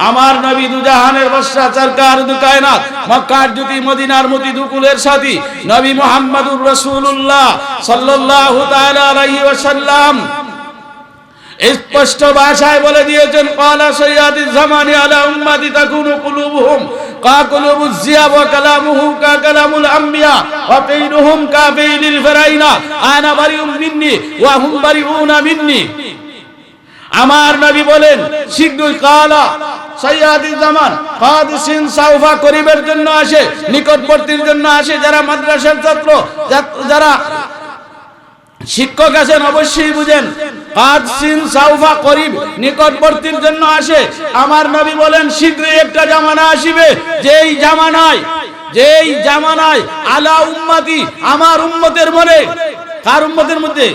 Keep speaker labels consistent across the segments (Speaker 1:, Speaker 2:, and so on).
Speaker 1: আমার নবী দুজাহানের বাদশা সরকার দু কায়নাত মক্কার জ্যোতি মদিনার মতি দুকুলের সাথী নবী মুহাম্মদুর রাসূলুল্লাহ সাল্লাল্লাহু তাআলা আলাইহি ওয়াসাল্লাম স্পষ্ট ভাষায় বলে দিয়েছেন ক্বালা সাইয়্যিদুজ জামানি আলা উম্মতি তাকুনু কুলুবুহুম কা কুলুবুজ জিয়াব ওয়া কালামুহু কা কালামুল আমবিয়া ওয়া বাইনুহুম কা বাইনিল ফারাইনা আনা বারিউম মিন্নি ওয়া হুম বারিউনা মিন্নি। আমার নবী বলেন শীঘ্রই ক্বালা সাইয়্যিদুজ জামান কাদিসিন সাউফা করিবের জন্য আসে, নিকটবর্তীর জন্য আসে। যারা মাদ্রাসার ছাত্র, যারা শিক্ষক আছেন অবশ্যই বুঝেন কাদসিন সাউফা করিব নিকটবর্তীর জন্য আসে। আমার নবী বলেন শীঘ্রই একটা জামানা আসিবে যেই জামানায় আলা উম্মতি আমার উম্মতের মনে, কার উম্মতের মধ্যে?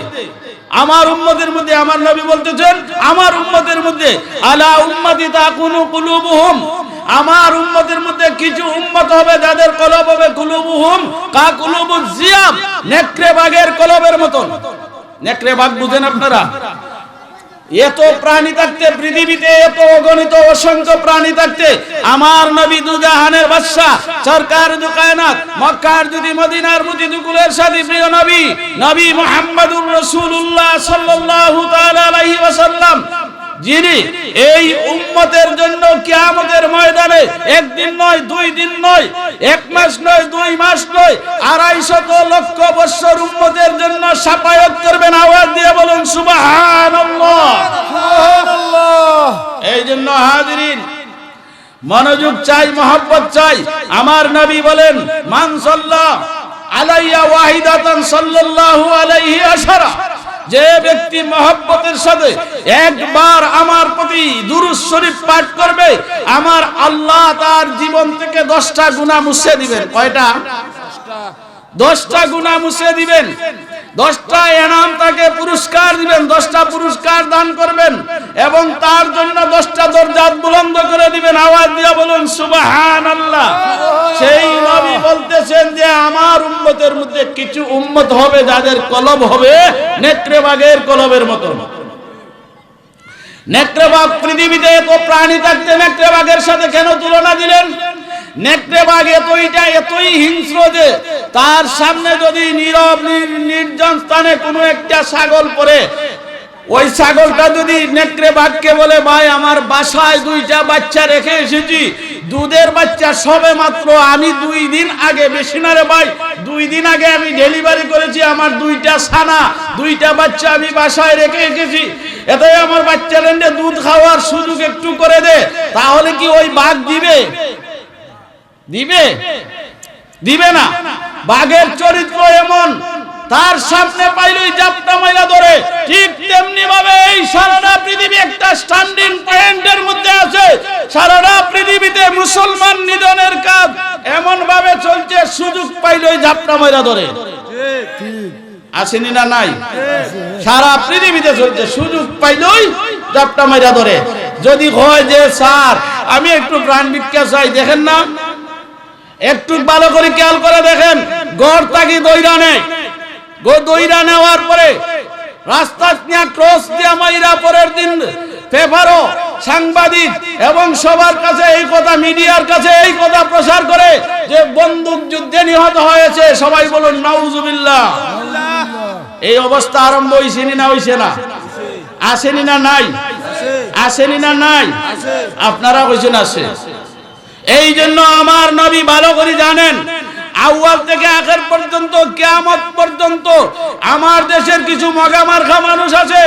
Speaker 1: আমার উম্মতের মধ্যে। আমার নবী বলতেছেন আমার উম্মতের মধ্যে আলা উম্মতি তাকুনু কুলুবুহুম আমার উম্মতের মধ্যে কিছু উম্মত হবে যাদের কলব হবে কুলুবুহুম কা কুলুবুজ জিয়াব নেকড়ে বাঘের কলবের মতন। নেকড়ে বাঘ বুঝেন আপনারা? এত প্রাণী থাকতে পৃথিবীতে, এত অগণিত অসংখ্য প্রাণী থাকতে আমার নবী দুজাহানের বাদশা সরকার দু কায়নাত মক্কার জ্যোতি মদিনার মতি দুকুলের সাথী প্রিয় নবী মুহাম্মদুর রাসূলুল্লাহ সাল্লাল্লাহু তাআলা আলাইহি ওয়াসাল্লাম যিনি এই উম্মতের জন্য কিয়ামতের ময়দানে একদিন নয়, 2 দিন নয়, 1 মাস নয়, 2 মাস নয়, 250 লক্ষ বছর উম্মতের জন্য শাফায়াত করবেন। আওয়াজ দিয়ে বলুন সুবহানাল্লাহ, সুবহানাল্লাহ। এই জন্য হাজিরিন মনোযোগ চাই, মহব্বত চাই। আমার নবী বলেন মান সাল্লা আলাইয়া ওয়াহিদাতান সাল্লাল্লাহু আলাইহি আশারা যে ব্যক্তি মহব্বতের সাথে একবার আমার প্রতি দুরূদ শরীফ পাঠ করবে আমার আল্লাহ তার জীবন থেকে 10টা গুনাহ মুছে দিবেন। কয়টা? 10টা গুনাহ মুছে দিবেন। 10টা ইনাম তাকে পুরস্কার দিবেন, 10টা পুরস্কার দান করবেন এবং তার জন্য 10টা দরজা বুলন্দ করে দিবেন। আওয়াজ দিয়ে বলুন সুবহানাল্লাহ। সেই নবী বলতেছেন যে আমার উম্মতের মধ্যে কিছু উম্মত হবে যাদের কলব হবে নেকড়ে বাঘের কলবের মতো। নেকড়ে বাঘ পৃথিবীতে এত প্রাণী থাকতে নেকড়ে বাঘের সাথে কেন তুলনা দিলেন? নেকড়ে বাঘ এতই হিংস্র যে তার সামনে যদি নীরব নির্জন স্থানে কোনো একটা ছাগল পড়ে, ওই ছাগলটা যদি নেকড়ে বাঘকে বলে ভাই আমার বাসায় 2টা বাচ্চা রেখে এসেছি, দুধের বাচ্চা সবে মাত্র আমি 2 দিন আগে, বেশি না রে ভাই, 2 দিন আগে আমি ডেলিভারি করেছি, আমার 2টা ছানা 2টা বাচ্চা আমি বাসায় রেখে এসেছি, এটাই আমার বাচ্চা লেন্ডে দুধ খাওয়ার সুযোগ একটু করে দে, তাহলে কি ওই বাঘ দিবে? দিবে না। বাঘের চরিত্র এমন, তার সামনে পাইলেই জাপটা মাইরা ধরে। ঠিক তেমনি ভাবে এই সারাটা পৃথিবী একটা স্ট্যান্ডিং পয়েন্টের মধ্যে আছে। সারাটা পৃথিবীতে মুসলমান নিধনের কাজ এমন ভাবে চলছে, সুযোগ পাইলেই জাপটা মাইরা ধরে। আসেনি না? নাই? সারা পৃথিবীতে চলছে, সুযোগ পাইলেই জাপটা মাইরা ধরে। যদি হয় যে স্যার আমি একটু প্রাণ ভিক্ষা চাই, দেখেন না, একটু ভালো করে খেয়াল করে দেখেন, গড় তাকি দইরা নেওয়ার পরে রাস্তা নিয়ে ক্রস দিয়া মাইরা পরের দিন পেপারও, সাংবাদিক এবং সবার কাছে এই কথা, মিডিয়ার কাছে এই কথা প্রচার করে যে বন্দুক যুদ্ধে নিহত হয়েছে। সবাই বলুন নাউজুবিল্লাহ। এই অবস্থা আরম্ভ হইছেনি না? হইছে না? আসেনি না? নাই? আসেনি না? নাই? আপনারা কইছেন আছে। এই জন্য আমার নবী ভালো করে জানেন আউয়াল থেকে আখের পর্যন্ত, কিয়ামত পর্যন্ত আমার দেশের কিছু মগামার্খা মানুষ আছে,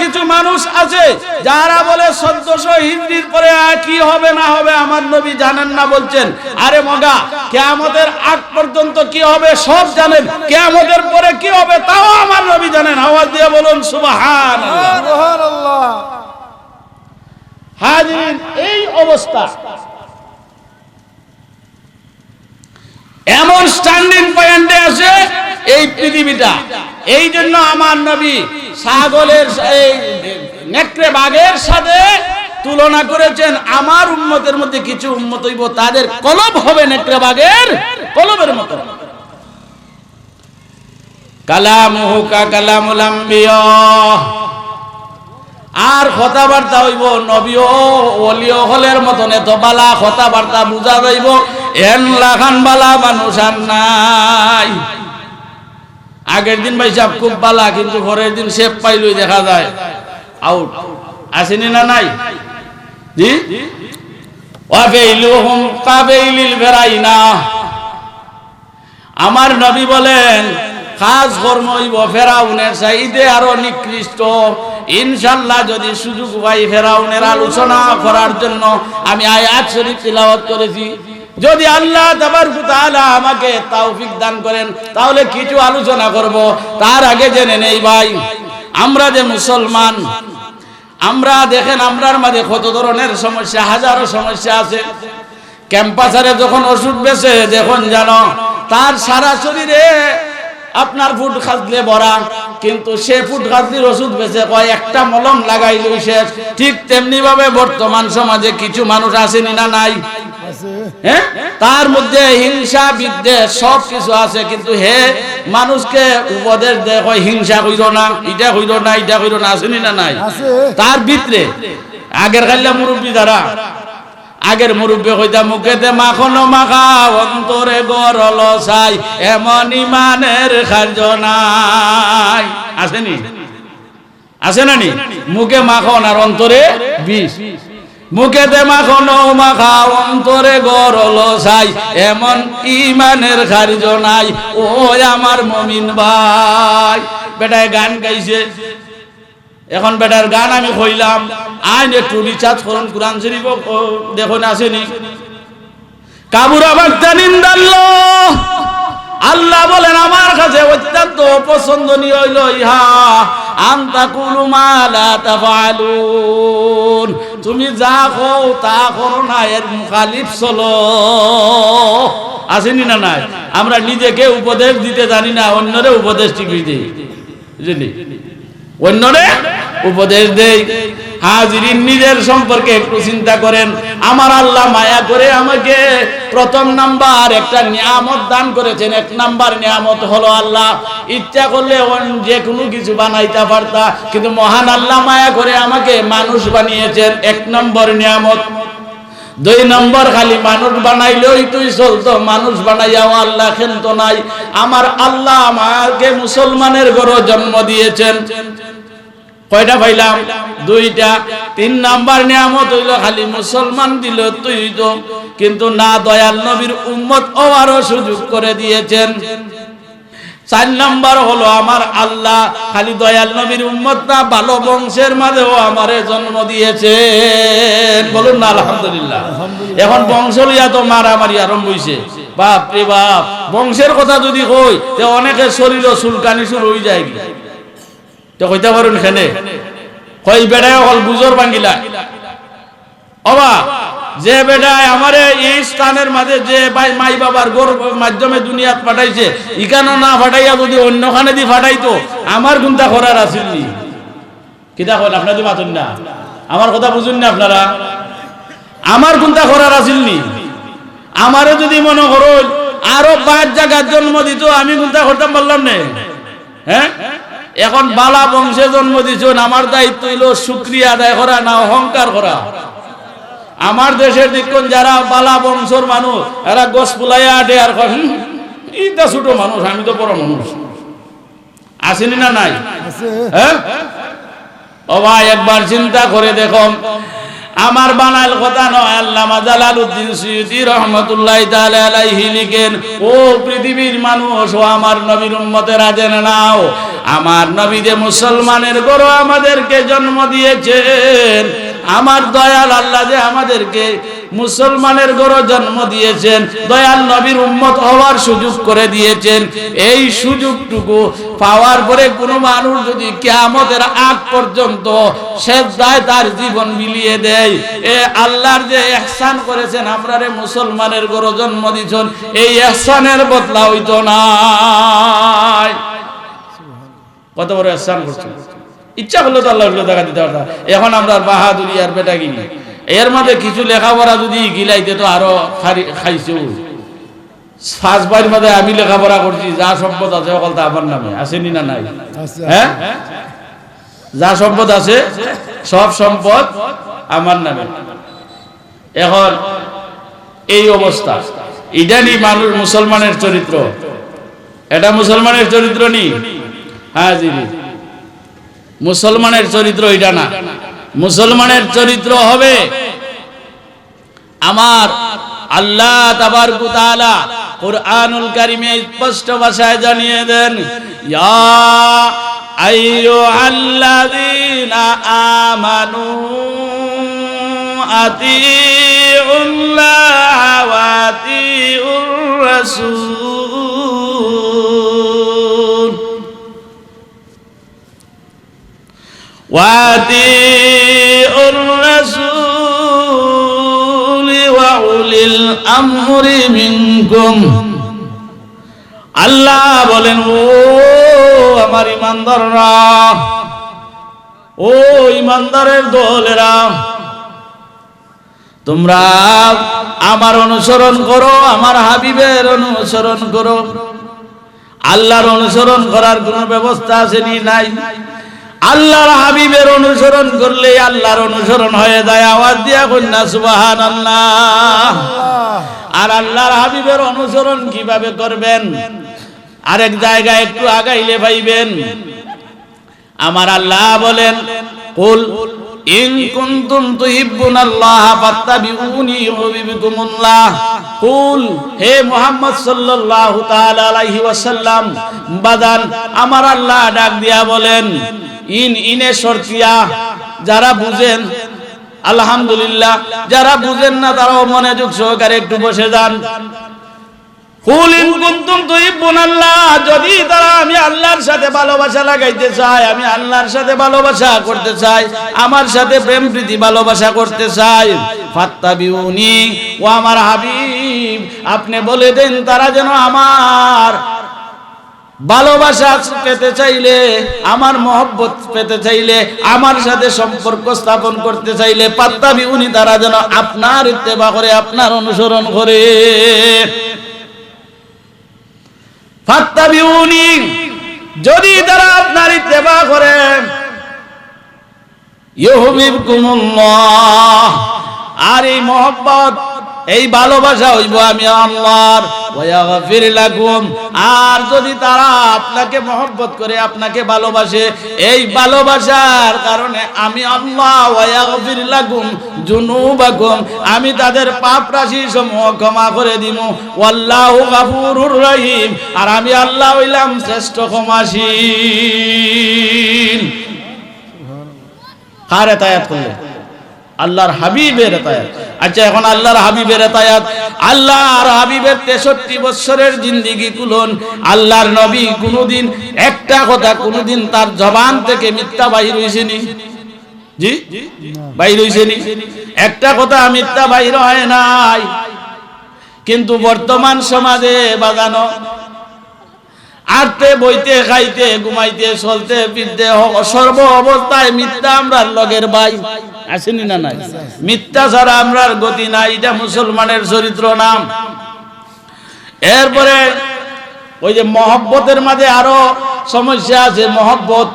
Speaker 1: কিছু মানুষ আছে যারা বলে 1400 হিজরির পরে কি হবে না হবে আমার নবী জানেন না। বলছেন আরে মগা, কিয়ামতের আগ পর্যন্ত কি হবে সব জানেন, কিয়ামতের পরে কি হবে তাও আমার নবী জানেন। আওয়াজ দিয়ে বলুন সুবহানাল্লাহ, সুবহানাল্লাহ। হাজিরিন, এই অবস্থা, এমন স্ট্যান্ডিং পয়েন্টে আছে এই পৃথিবীটা। এই জন্য আমার নবী ছাগলের, এই নেকড়ে বাঘের সাথে তুলনা করেছেন। আমার উম্মতের মধ্যে কিছু উম্মত হইব তাদের কলব হবে নেকড়ে বাঘের কলবের মতো। কালামুহু কা কালামুল আম্বিয়া, আর কথাবার্তা হইব নবীও ওলিও হলের মতন এত বালা কথাবার্তা বুঝা যাইব এন লাখান বালা মানুষ আর নাই। আগের দিন ভাই সাহেব খুব বালা, কিন্তু পরের দিন শেপ পাইলই দেখা যায় আউট। আসেনি না নাই? জি ওয়াফাইলুহুম কাবাইলিল ফেরাইনা। আমার নবী বলেন কাজ কর্ম হইব ফেরাউনের চাইতে আরো নিকৃষ্ট। ইনশাআল্লাহ যদি সুযোগ পাই ফেরাউনের আলোচনা করার জন্য আমি আয়াত শরীফ তিলাওয়াত করেছি। যদি আল্লাহ তাবারক ওয়া তাআলা আমাকে তৌফিক দান করেন তাহলে কিছু আলোচনা করব। তার আগে জেনে নেই ভাই, আমরা যে মুসলমান, আমরা দেখেন আমরার মাঝে কত ধরনের সমস্যা, হাজারো সমস্যা আছে। ক্যাম্পাসারে যখন ওষুধ বেচে দেখুন জানো তার সারা শরীরে আপনার ফুট খাজলে ভরা, কিন্তু সে ফুট খাজলির ওষুধ বেচে কয় একটা মলম লাগাইলই শেষ। ঠিক তেমনি ভাবে বর্তমান সমাজে কিছু মানুষ আসেনি না নাই? হ্যাঁ, তার মধ্যে হিংসা বিদ্বেষ সব কিছু আছে, কিন্তু হে মানুষকে উপদেশ দেয় কয় হিংসা কইরো না, এটা কইরো না, এটা কইরো না। আসেনি না নাই? তার ভিতরে আগের কাল্লা মুরব্বী দ্বারা আগের মুরব্বী কইতা মুখেতে মাখন মাখা অন্তরে গরল ছাই এমন ইমানের কার্য নাই। আসেনি? আছে না নি? মুখে মাখন আর অন্তরে বিষ। মুখেতে মাখন মাখা অন্তরে গরল ছাই এমন ইমানের কার্য নাই। ও আমার মুমিন ভাই, বেটায় গান গাইছে, এখন বেটার গান আমি কইলাম আইন একটু রিচার্জ করুন কোরআন শরীফ দেখুন আসেনি? কাবুরা বাক্তানিন্দাল্লাহ, আল্লাহ বলেন আমার কাছে অত্যন্ত পছন্দনীয় হইল ইহা আনতা কুলু মা লা তাফআলুন, তুমি যা কও তা করো না, এর মুখালিফ চলো। আসেনি না নাই? আমরা নিজেকে উপদেশ দিতে জানি না, অন্যরে উপদেশ ঠিকই দিই, বুঝলি? অন্যরে উপদেশ দেই। হাজিরিন নিজের সম্পর্কে একটু চিন্তা করেন। আমার আল্লাহ মায়া করে আমাকে প্রথম নাম্বার একটা নিয়ামত দান করেছেন। এক নাম্বার নিয়ামত হলো আল্লাহ ইচ্ছা করলে যে কোনো কিছু বানাইতে পারতা, কিন্তু মহান আল্লাহ মায়া করে আমাকে মানুষ বানিয়েছেন, এক নম্বর নিয়ামত। দুই নম্বর খালি মানুষ বানাইলেই তুই চলতো, মানুষ বানাইয়াও আল্লাহ খেলত নাই। আমার আল্লাহ আমাকে মুসলমানের ঘরে জন্ম দিয়েছেন। কয়টা পাইলাম? দুইটা। তিন নাম্বার নিয়ামত হইল খালি মুসলমান দিল তুই তো, কিন্তু না দয়াল নবীর উম্মত হওয়ারও সুযোগ করে দিয়েছেন। চার নাম্বার হলো আমার আল্লাহ খালি দয়াল নবীর উম্মত না, ভালো বংশের মাঝেও আমারে জন্ম দিয়েছেন। বলুন না আলহামদুলিল্লাহ। এখন বংশ লিয়া তো মারামারি আরম্ভ হইছে। বাপ রে বাপ, বংশের কথা যদি কই তে অনেকের শরীর চুলকানি শুরু হয়ে যায়। তো কইতে পারুন এখানে কই বেড়ায় হল গুজর ভাঙ্গিলা অবা যে বেটায় আমারে এই স্থানের মাঝে যে ভাই মাই বাবার গোর মাধ্যমে দুনিয়াত পাঠাইছে, ইকানো না পাঠাইয়া যদি অন্যখানে দি পাঠাইতো আমার গুণটা করার আসেননি। কিতা কন আপনাদের মাতুন না? আমার কথা বুঝুন না আপনারা? আমার গুণটা করার আসেননি। আমারও যদি মনে করো আরো 5 জায়গার জন্ম দিত, আমি গুণটা করতাম বললাম না? হ্যাঁ, এখন বালা বংশে জন্ম দিছেন, আমার দায়িত্ব হইল শুকরিয়া আদায় করা, না অহংকার করা। আমার দেশের দিকন যারা বালা বংশর মানুষ এরা গোস ফুলাইয়া আটে আর ইটা ছোট মানুষ, আমি তো বড় মানুষ। আসেনি না নাই? হ্যাঁ ও ভাই, একবার চিন্তা করে দেখো, আমার বানাইল কথা নয়। আল্লামা জালালউদ্দিন সুয়ুতী রহমাতুল্লাহি তাআলা আলাইহি লিখেন, ও পৃথিবীর মানুষ, ও আমার নবীর উম্মতেরা জেনে নাও, আমার নবী যে মুসলমানের ঘরে আমাদেরকে জন্ম দিয়েছেন, আমার দয়াল আল্লাহ যে আমাদেরকে মুসলমানের ঘরে জন্ম দিয়েছেন, দয়াল নবীর উম্মত হওয়ার সুযোগ করে দিয়েছেন। এই সুযোগটুকু পাওয়ার পরে কোনো মানুষ যদি কিয়ামতের আগ পর্যন্ত সেজদায় তার জীবন বিলিয়ে দেয়, এ আল্লাহর যে ইহসান করেছেন, আমরারে মুসলমানের ঘরে জন্ম দিয়েছেন, এই ইহসানের বদলা হইতো না। কত বড় ইহসান করছেন! ইচ্ছা করলে তো আল্লাহ দেখা দিতে পারতাম। এখন আমরা বাহাদুরি আর বেটা গিনি, এর মধ্যে কিছু লেখাপড়া যদি গিলাইতে তো আরো খাইছে। 5 বাড়ির মধ্যে আমি লেখাপড়া করছি, যা সম্পদ আছে সকল তা আমার নামে। আসেনি না নাই? হ্যাঁ, যা সম্পদ আছে সব সম্পদ আমার নামে। এখন এই অবস্থা, এটা নি মানুষ মুসলমানের চরিত্র, এটা মুসলমানের চরিত্র নি। হ্যাঁ জি, মুসলমানের চরিত্র এটা না। মুসলমানের চরিত্র হবে আমার আল্লাহ তাবারক ওয়া তাআলা কুরআনুল কারীমে স্পষ্ট ভাষায় জানিয়ে দেন, ইয়া আইয়ুহাল্লাযীনা আমানু আতিউল্লাহ ওয়া আতিউর রাসূল ওয়া আতিউর রাসূল ওয়া উলিল আমরি মিনকুম। আল্লাহ বলেন, ও আমার ঈমানদাররা, ও ঈমানদারের দলেরা, তোমরা আমার অনুসরণ করো, আমার হাবিবের অনুসরণ করো। আল্লাহর অনুসরণ করার কোনো ব্যবস্থা আছে নি? নাই। আল্লাহর হাবিবের অনুসরণ করলে আল্লাহর অনুসরণ হয়ে যায়। আওয়াজ দিয়া কন্যা সুবহানাল্লাহ। আর আল্লাহর হাবিবের অনুসরণ কিভাবে করবেন? আরেক জায়গায় একটু আগাইলে পাইবেন, আমার আল্লাহ বলেন, কুল ইন কুনতুম তুহিব্বুনাল্লাহ ফাত্তাবিউনি ইউহিব্বুকুমুল্লাহ। কুল, হে মুহাম্মদ সাল্লাল্লাহু তাআলা আলাইহি ওয়াসাল্লাম, বাদান আমার আল্লাহ ডাক দিয়া বলেন, ইনে শর্তিয়া, যারা বুঝেন আলহামদুলিল্লাহ, যারা বুঝেন না তারাও মনোযোগ সহকারে একটু বসে যান। কুল ইন কুনতুম তুহিব্বুনাল্লাহ, যদি তারা আমি আল্লাহর সাথে ভালোবাসা লাগাইতে চায়, আমি আল্লাহর সাথে ভালোবাসা করতে চাই, আমার সাথে প্রেম প্রীতি ভালোবাসা করতে চাই, ফাত্তাবিউনি, ও আমার হাবিব আপনি বলে দেন তারা যেন আমার ভালোবাসা পেতে চাইলে, আমার মহব্বত পেতে চাইলে, আমার সাথে সম্পর্ক স্থাপন করতে চাইলে, ফাত্তাবিউনি তারা যেন আপনার ইত্তেবা করে, আপনার অনুসরণ করে। ফাত্তাবিউনি, যদি তারা আপনার ইত্তেবা করে, ইউহিব্বুকুমুল্লাহ, আর এই মহব্বত এই ভালোবাসা হইব আমি আল্লাহর, ওয়া ইয়াগফির লাকুম, আর যদি তারা আপনাকে মহব্বত করে, আপনাকে ভালোবাসে, এই ভালোবাসার কারণে আমি আল্লাহ ওয়া ইয়াগফির লাকুম যুনুবাকুম, আমি তাদের পাপ রাশি সমূহ ক্ষমা করে দিব। ওয়াল্লাহু গাফুরুর রহিম, আর আমি আল্লাহ হইলাম শ্রেষ্ঠ ক্ষমাশীল। কার এতায়াত করলে? আল্লাহর হাবিবের এতায়াত। আচ্ছা, এখন আল্লাহর হাবিবের এতায়াত, আল্লাহর হাবিবের 63 বছরের জিন্দেগি কুলন, আল্লাহর নবী কোনদিন একটা কথা কোনদিন তার জবান থেকে মিথ্যা বাহির হইছে নি? জি, বাহির হইছে নি? একটা কথা মিথ্যা বাহির হয় নাই। কিন্তু বর্তমান সমাজে বাজানো, আটতে বইতে খাইতে ঘুমাইতে চলতে ফিরতে সর্ব অবস্থায় মিথ্যা আমরার লগের ভাই আসেনি না? নাই। মিথ্যা ছাড়া আমরার গতি নাই, এটা মুসলমানের চরিত্র নাম। এরপরে ওই যে মহব্বতের মাঝে আরো সমস্যা আছে। মহব্বত,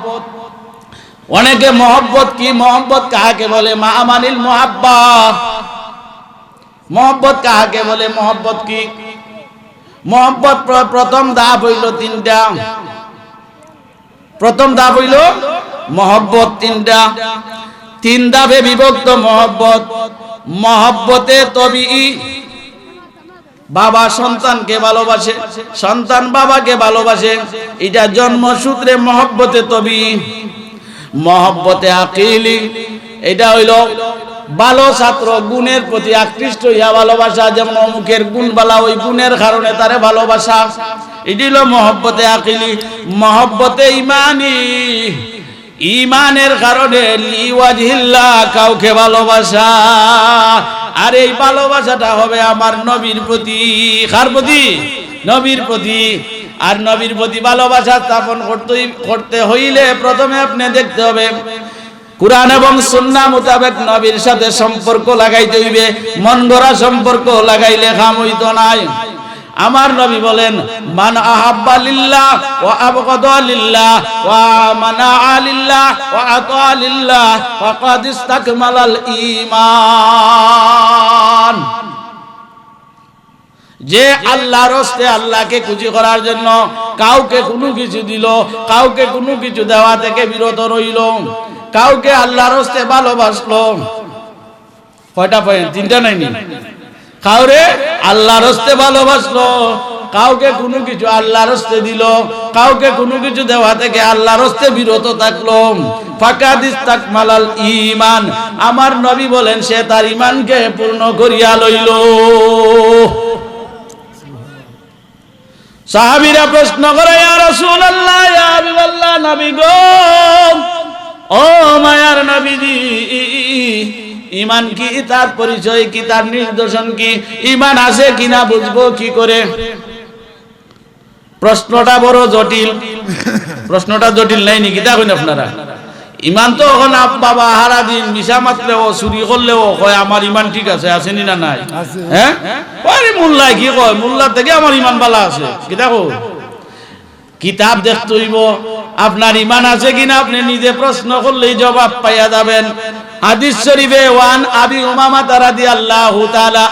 Speaker 1: অনেকে মহব্বত কি, মহব্বত কাহাকে বলে? মা আমানিল মুহাব্বা, মহব্বত কাহাকে বলে? মহব্বত কি? মহব্বত প্রথম ধাপ হইল 3টা। প্রথম ধাপ হইল মহব্বত 3টা, 3 ধাপে বিভক্ত মহব্বত। মহব্বতে তবিই, বাবা সন্তানকে ভালোবাসে, সন্তান বাবাকে ভালোবাসে, এটা জন্মসূত্রে মহব্বতে তবিই। মহব্বতে আকিলি, এটা হইল ভালো ছাত্র গুণের প্রতি আকৃষ্ট হইয়া ভালোবাসা, যেমন অমুকের গুণ বালা, ওই গুণের কারণে তারে ভালোবাসা, এটি হলো মহব্বতে আকিলি। মহব্বতে ইমানি, ইমানের কারণে লিওয়াজহিল্লাহ, কাউকে ভালোবাসা, আর এই ভালোবাসাটা হবে আমার নবীর প্রতি। কার প্রতি? নবীর প্রতি। আর নবীর প্রতি ভালোবাসা স্থাপন করতে হইলে প্রথমে আপনি দেখতে হবে কুরআন এবং সুন্নাহ মোতাবেক নবীর সাথে সম্পর্ক লাগাইতে হইবে। মন গড়া সম্পর্ক লাগাইলে কাম হইতো নাই। আমার নবী বলেন মান আহাব্বা লিল্লাহ ওয়া আবগাদা লিল্লাহ ওয়া মানাআ লিল্লাহ ওয়া আতা লিল্লাহ ফাকাদ ইসতাকমালাল ঈমান। যে আল্লাহর রাস্তায় আল্লাহকে খুশি করার জন্য কাউকে কোনো কিছু দিল, কাউকে কোনো কিছু দেওয়া থেকে বিরত রইল, কাউকে আল্লাহর রাস্তায় ভালোবাসলো, কয়টা পয়েন্ট? তিনটা নাইনি? কাউরে আল্লাহর রাস্তায় ভালোবাসলো, কাউকে কোনো কিছু আল্লাহর রাস্তায় দিল, কাউকে কোনো কিছু দেওয়া থেকে আল্লাহর রাস্তায় বিরত থাকলো, ফাকাদ ইসতাকমালাল ঈমান। আমার নবী বলেন সে তার ঈমানকে পূর্ণ করিয়া লইল। সাহাবীরা প্রশ্ন করে ইয়া রাসূলুল্লাহ, ইয়া হাবিবাল্লাহ, নবী গো, ও মায়ার নবীজি, ঈমান কি, তার পরিচয় কি, তার নিদর্শন কি, ঈমান আছে কিনা বুঝবো কি করে? প্রশ্নটা বড় জটিল। প্রশ্নটা জটিল নাই নাকি? দেখুন আপনারা, ঈমান তো এখন বাবা হারা দিন মিশা মাতলেও চুরি করলেও কয় আমার ঈমান ঠিক আছে, আসেনি না নাই? হ্যাঁ, আরে মোল্লা কি কয়, মোল্লার থেকে আমার ঈমান ভালো আছে কি? দেখো কিতাব দেখতে হইব আপনার ঈমান আছে কিনা, আপনি নিজে প্রশ্ন করলেই জবাব পাইয়া যাবেন। হাদিস শরীফে ওয়ান আবি উমামা রাদিয়াল্লাহু তাআলা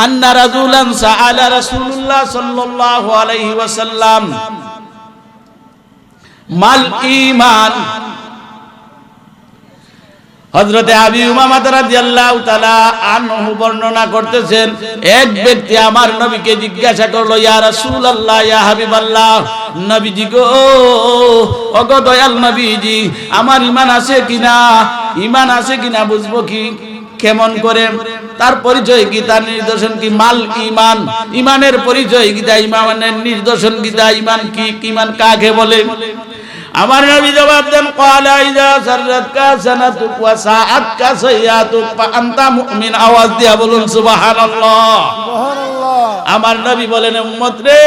Speaker 1: আন্না রাজুলান সাআলা রাসূলুল্লাহ সাল্লাল্লাহু আলাইহি ওয়াসাল্লাম মাল ঈমান। হযরতে আবি উমামা রাদিয়াল্লাহু তাআলা আনহু বর্ণনা করতেছেন, এক ব্যক্তি আমার নবীকে জিজ্ঞাসা করলো, ইয়া রাসূলুল্লাহ, ইয়া হাবিবাল্লাহ, নবীজি গো, ওগো দয়াল নবীজি, আমার ঈমান আছে কিনা, ঈমান আছে কিনা বুঝবো কি, কেমন করে, তার পরিচয় কি, তার নিদর্শন কি? মাল ঈমান, ঈমানের পরিচয় কি, ঈমানের নিদর্শন কি, ঈমান কি, ঈমান কাকে বলে? আমার নবী জবাব দেন, ক্বালা ইযা সাররাতকা সানাতুক ওয়া সাআতকা সাইয়াতুক ফা আনতা মুমিন। আওয়াজ দিয়া বলুন সুবহানাল্লাহ, সুবহানাল্লাহ। আমার নবী বলেন, উম্মত রে,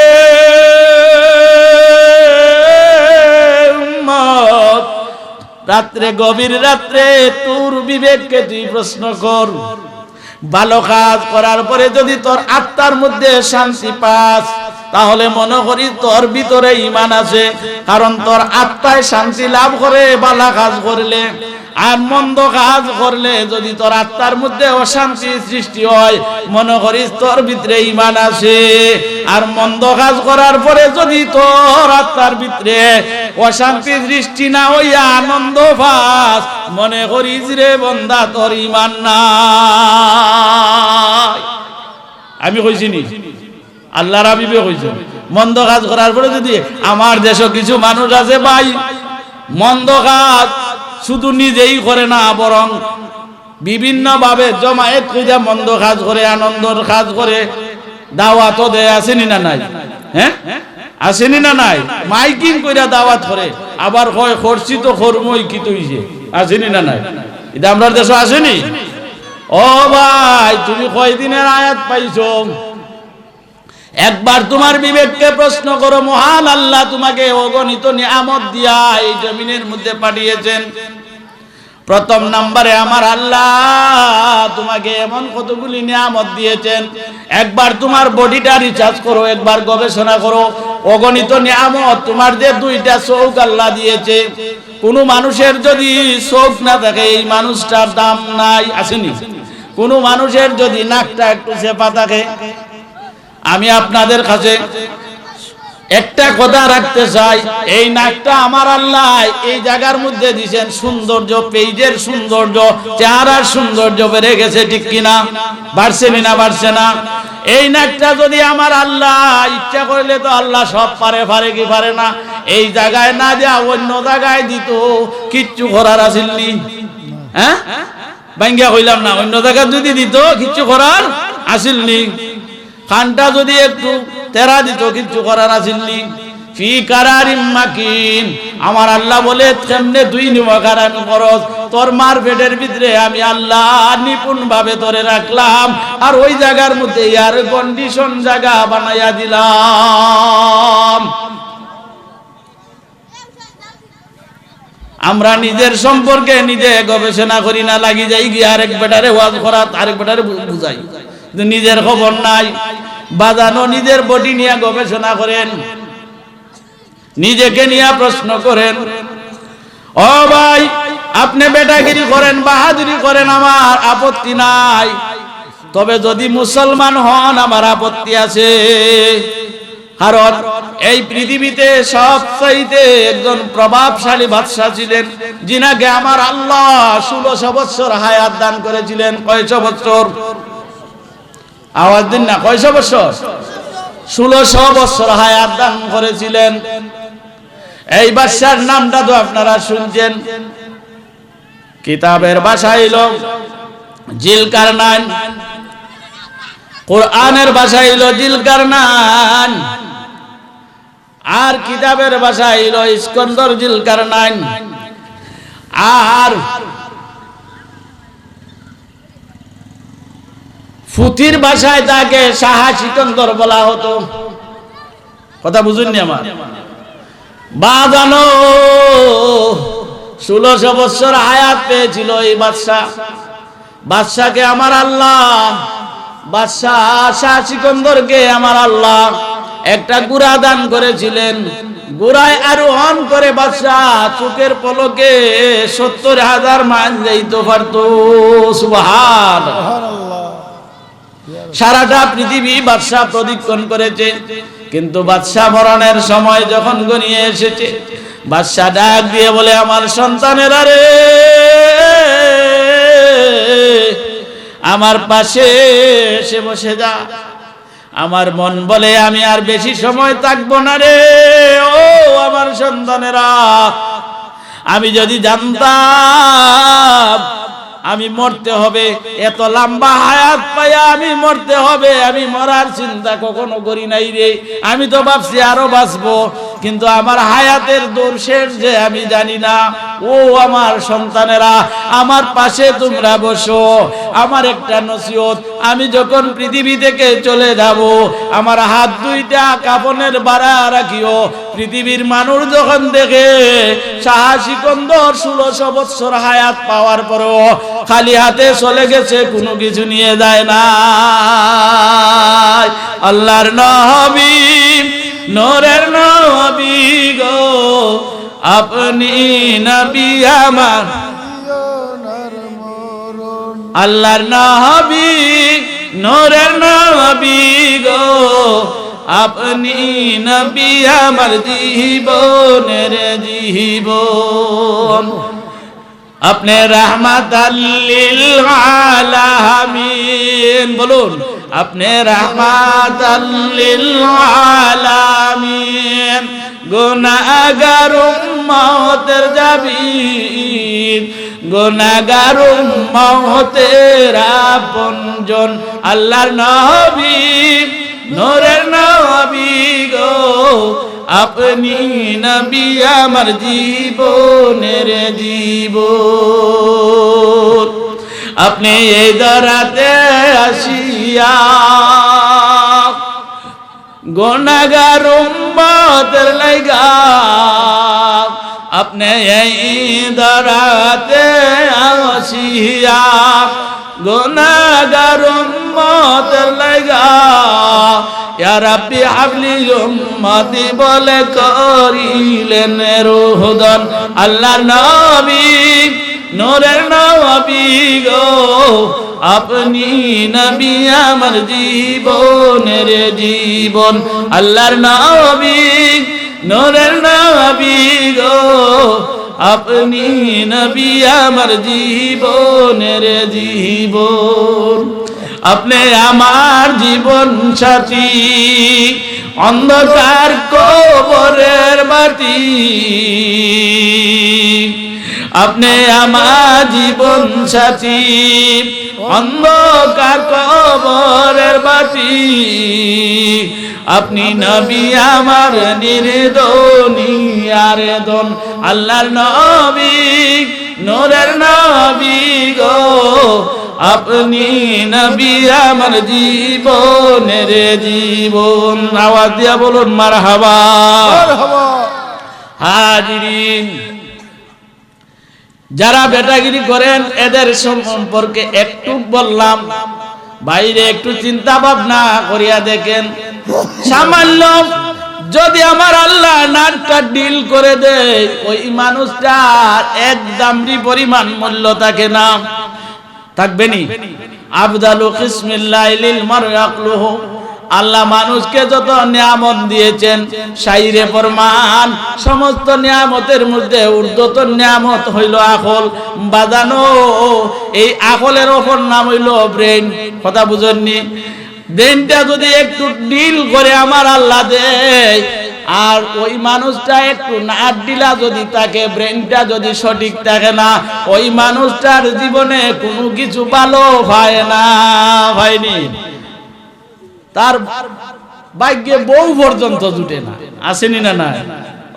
Speaker 1: উম্মত, রাত্রে, গভীর রাত্রে তোর বিবেককে তুই প্রশ্ন কর। ভালো কাজ করার পরে যদি তোর আত্মার মধ্যে শান্তি পাস, তাহলে মনে করি তোর ভিতরে ঈমান আছে, কারণ তোর আত্মায় শান্তি লাভ করে ভালো কাজ করলে। আর মন্দ কাজ করলে যদি তোর আত্মার মধ্যে অশান্তি সৃষ্টি হয়, মনে করিস তোর ভিতরে ঈমান আছে। আর মন্দ কাজ করার পরে যদি তোর আত্মার ভিতরে অশান্তি সৃষ্টি না হইয়া আনন্দ পাস, মনে করিস রে বান্দা তোর ঈমান নাই। আমি কইছি নি, আল্লাহর হাবিবে কইছেন, মন্দ কাজ করার পরে যদি, আমার দেশে কিছু মানুষ আছে ভাই, মন্দ কাজ শুধু নিজেই করে না, বরং বিভিন্ন ভাবে জমায়েত কইরা মন্দ কাজ করে, আনন্দর কাজ করে, দাওয়াতও দেয়, আসেনি না নাই? হ্যাঁ, আসেনি না নাই? মাইকিং কইরা দাওয়াত করে, আবার কয় করছি তো কর্মই কি তৈছে, আসেনি না নাই? এটা আমরা দেশে আসেনি? ও ভাই, তুমি কয়দিনের আয়াত পাইছো? একবার তোমার বিবেককে প্রশ্ন করো। মহান আল্লাহ তোমাকে অগণিত নিয়ামত দিয়া এই জমিনের মধ্যে পাঠিয়েছেন। প্রথম নম্বরে আমার আল্লাহ তোমাকে এমন কতগুলি নিয়ামত দিয়েছেন। একবার তোমার বডিটা রিচার্জ করো, একবার গবেষণা করো। অগণিত নিয়ামত, তোমার যে দুইটা চোখ আল্লাহ দিয়েছে, কোন মানুষের যদি চোখ না থাকে এই মানুষটার দাম নাই, আসেনি? কোন মানুষের যদি নাকটা একটু চেপা থাকে, আমি আপনাদের কাছে একটা কথা রাখতে চাই, এই নাকটা আমার আল্লাহ এই জায়গার মধ্যে দিয়েছেন সৌন্দর্য, পেজের সৌন্দর্য, চেহারার সৌন্দর্য বেড়ে গেছে, ঠিক কিনা? বাড়ছে না? বাড়ছে না? এই নাকটা যদি আমার আল্লাহ ইচ্ছা করলে তো আল্লাহ সব পারে, পারে কি পারে না? এই জায়গায় না যা অন্য জায়গায় দিত, কিচ্ছু করার আসেননি। হ্যাঁ, ভাঙ্গিয়া কইলাম না, অন্য জায়গায় যদি দিত কিচ্ছু করার আসেননি। কানটা যদি একটু তেরা দিত, কিচ্ছু করার আসেননি। ফি কারারিম মাকিন, আমার আল্লাহ বলে কেমনে দুই নিমকার আমি খরচ, তোর মার পেটের ভিতরে আমি আল্লাহ নিপুণ ভাবে ধরে রাখলাম, আর ওই জায়গার মধ্যে এয়ার কন্ডিশন জায়গা বানাইয়া দিলাম। আমরা নিজের সম্পর্কে নিজে গবেষণা করি না, লাগি যাই গিয়ে আরেক বেটারে ওয়াজ করা, আরেক বেটারে বুঝাই, নিজের খবর নাই। বাজানো নিজের বডি নিয়ে গবেষণা করেন, নিজেকে নিয়ে প্রশ্ন করেন। ও ভাই, আপনি বেটাগিরি করেন, বাহাদুরি করেন, আমার আপত্তি নাই, তবে যদি মুসলমান হন আমার আপত্তি আছে। কারণ এই পৃথিবীতে সবচাইতে একজন প্রভাবশালী বাদশা ছিলেন, যিনাকে আমার আল্লাহ 1600 বছর হায়াত দান করেছিলেন। কয়শো বছর? আওয়াজ দিন না, কয়শো বছর? 1600 বছর হায়াত দান করেছিলেন। এই বাদশার নামটা তো আপনারা শুনছেন। কিতাবের ভাষা হইল জিলকারনাইন, কোরআনের ভাষা হইল জিলকারনাইন, আর কিতাবের ভাষা হইল ইস্কন্দর জিলকারনাইন। আর ফুতির ভাষায় তাকে শাহ সিকন্দর বলা হতো। কথা বুঝুননি আমার? বাজানো 1600 বছর হায়াত পেয়েছিল এই বাদশাহ। বাদশাকে আমার আল্লাহ, বাদশাহ শাহ সিকন্দরকে আমার আল্লাহ একটা ঘোড়া দান করেছিলেন। ঘোড়ায় আরোহণ করে বাদশাহ চোখের পলকে 70,000 মাইল যাইতে পারত। সুবহানাল্লাহ। সারাটা পৃথিবী বাদশাহ প্রদক্ষিণ করেছে, কিন্তু বাদশাহ মরণের সময় যখন গনিয়ে এসেছে, বাদশাহ ডাক দিয়ে বলে, আমার সন্তানেরা রে, আমার পাশে এসে বসে যা। আমার মন বলে আমি আর বেশি সময় থাকবো না রে। ও আমার সন্তানেরা, আমি যদি জানতাম আমি মরতে হবে, এত লম্বা হায়াত পাইয়া আমি মরতে হবে, আমি মরার চিন্তা কখনো করি নাই রে। আমি তো ভাবছি আরো বাঁচবো, কিন্তু আমার হায়াতের দৌড় শেষ যে আমি জানি না। ও আমার সন্তানেরা, আমার পাশে তোমরা বসো। আমার একটা নসিহত, আমি যখন পৃথিবী থেকে চলে যাব, আমার হাত দুইটা কাফনের বাড়া রাখিও। পৃথিবীর মানুষ যখন দেখে শাহ সিকন্দর 1600 বছর হায়াত পাওয়ার পরও খালি হাতে চলে গেছে, কোনো কিছু নিয়ে যায় না। আল্লাহর নবী, নূরের নবী গো, আপনি নবী আমার। আল্লাহর নবী, নূরের নবী গো, আপনি নবী আমার জীবনের জীবন। আপনি রাহমাতাল লিল আলামিন, বলুন আপনি রাহমাতাল লিল আলামিন। গুনাহগার উম্মতের জাবিন, গুনাহগার উম্মতের আপনজন। আল্লাহর নবী, নূরের নবী গো, আপনি নবী আমার জীবনের জীবন। আপনি এই দরাতে আসিয়া গুনাহগার উম্মতের লাইগা, আপনি এই দরাতে আসিয়া গুনাহগার উম্মতের লাইগা, ইয়া রাব্বি হাবলি উম্মতি বলে করিলেন রোদন। আল্লাহর নবী, নূরের নবী গো, আপনি নবী আমার জীবনের জীবন। আল্লাহর নবী, নূরের নবী গো, আপনি নবী আমার জীবনের জীবন। আপনি আমার জীবন সাথী, অন্ধকার কবরের বাতি। আপনি আমার জীবন সাথী, অন্ধকার কবরের বাতি। আপনি নবী আমার নির্দনী আরেদন। আল্লাহর নবী, নূরের নবী গো, আপনি নবী আমার জীবনের জীবন। আওয়াজ দিয়া বলুন মারহাবা। হাজিরিন, যারা বেটাগিরি করেন এদের সম্পর্কে একটু বললাম। বাইরে একটু চিন্তা ভাবনা করিয়া দেখেন, সামান্য যদি আমার আল্লাহ নাটটা ডিল করে দেয়, ওই মানুষটার এক দামরি পরিমাণ মূল্য থাকে না, থাকবে নি? আবদালু কিসমিল্লাহি লিল মারই আকলুহু, আল্লাহ মানুষকে যত নিয়ামত দিয়েছেন শাইরে ফরমান, সমস্ত নিয়ামতের মধ্যে ঊর্ধ্বতন নিয়ামত হইল আকল। বাজানো এই আকলের অপর নাম হইল ব্রেন। কথা বুঝেননি? ব্রেনটা যদি একটু ডিল করে আমার আল্লাহ দেয়, আর ওই মানুষটা একটু নাট ডিলা যদি থাকে, ব্রেনটা যদি সঠিক থাকে না, ওই মানুষটার জীবনে কোনো কিছু ভালো হয় না, হয়নি। তার ভাগ্যে বউ পর্যন্ত জুটে না, আসেনি না? না,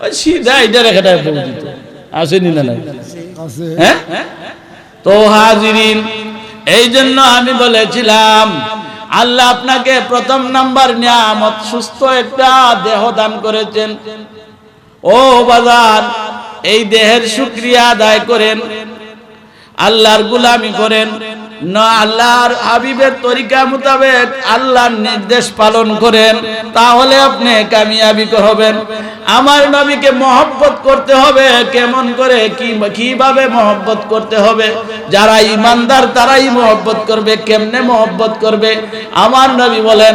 Speaker 1: ওই সিধা এটা রেখে দেয় বউ দিত, আসেনি না? না, হ্যাঁ। তো হাজিরিন, এই জন্য আমি বলেছিলাম আল্লাহ আপনাকে প্রথম নাম্বার নিয়ামত সুস্থ একটা দেহ দান করেছেন। ও বাজার, এই দেহের শুকরিয়া আদায় করেন, আল্লাহর গোলামি করেন, না আল্লাহর হাবিবের তরিকা মোতাবেক আল্লাহর নির্দেশ পালন করেন, তাহলে আপনি কামিয়াবি হবেন। আমার নবীকে মহব্বত করতে হবে। কেমন করে, কিভাবে মহব্বত করতে হবে? যারা ইমানদার তারাই মহব্বত করবে। কেমনে মহব্বত করবে? আমার নবী বলেন,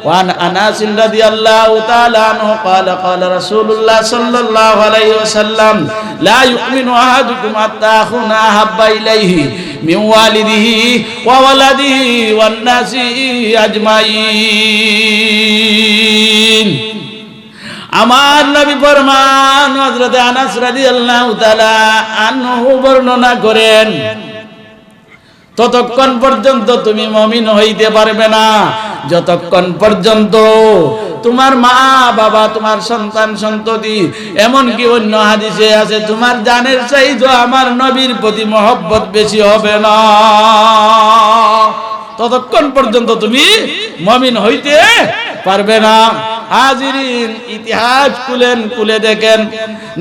Speaker 1: ওয়ান আনাস রাদিয়াল্লাহু তাআলা আনহু قال قال رسول الله صلى الله عليه وسلم لا يؤمن احدكم حتى اكون احب اليه من والده وولده والناس اجمعين। আমার নবী ফরমান, হযরত আনাস রাদিয়াল্লাহু তাআলা আনহু বর্ণনা করেন, ততক্ষণ পর্যন্ত তুমি মুমিন হইতে পারবে না যতক্ষণ পর্যন্ত তোমার মা বাবা, তোমার সন্তান সন্ততি, এমনকি অন্য হাদিসে আছে তোমার জানের চাইতে আমার নবীর প্রতি মহব্বত বেশি হবে না, ততক্ষণ পর্যন্ত তুমি মুমিন হইতে পারবে না। হাজিরিন, ইতিহাস খুলে দেখেন,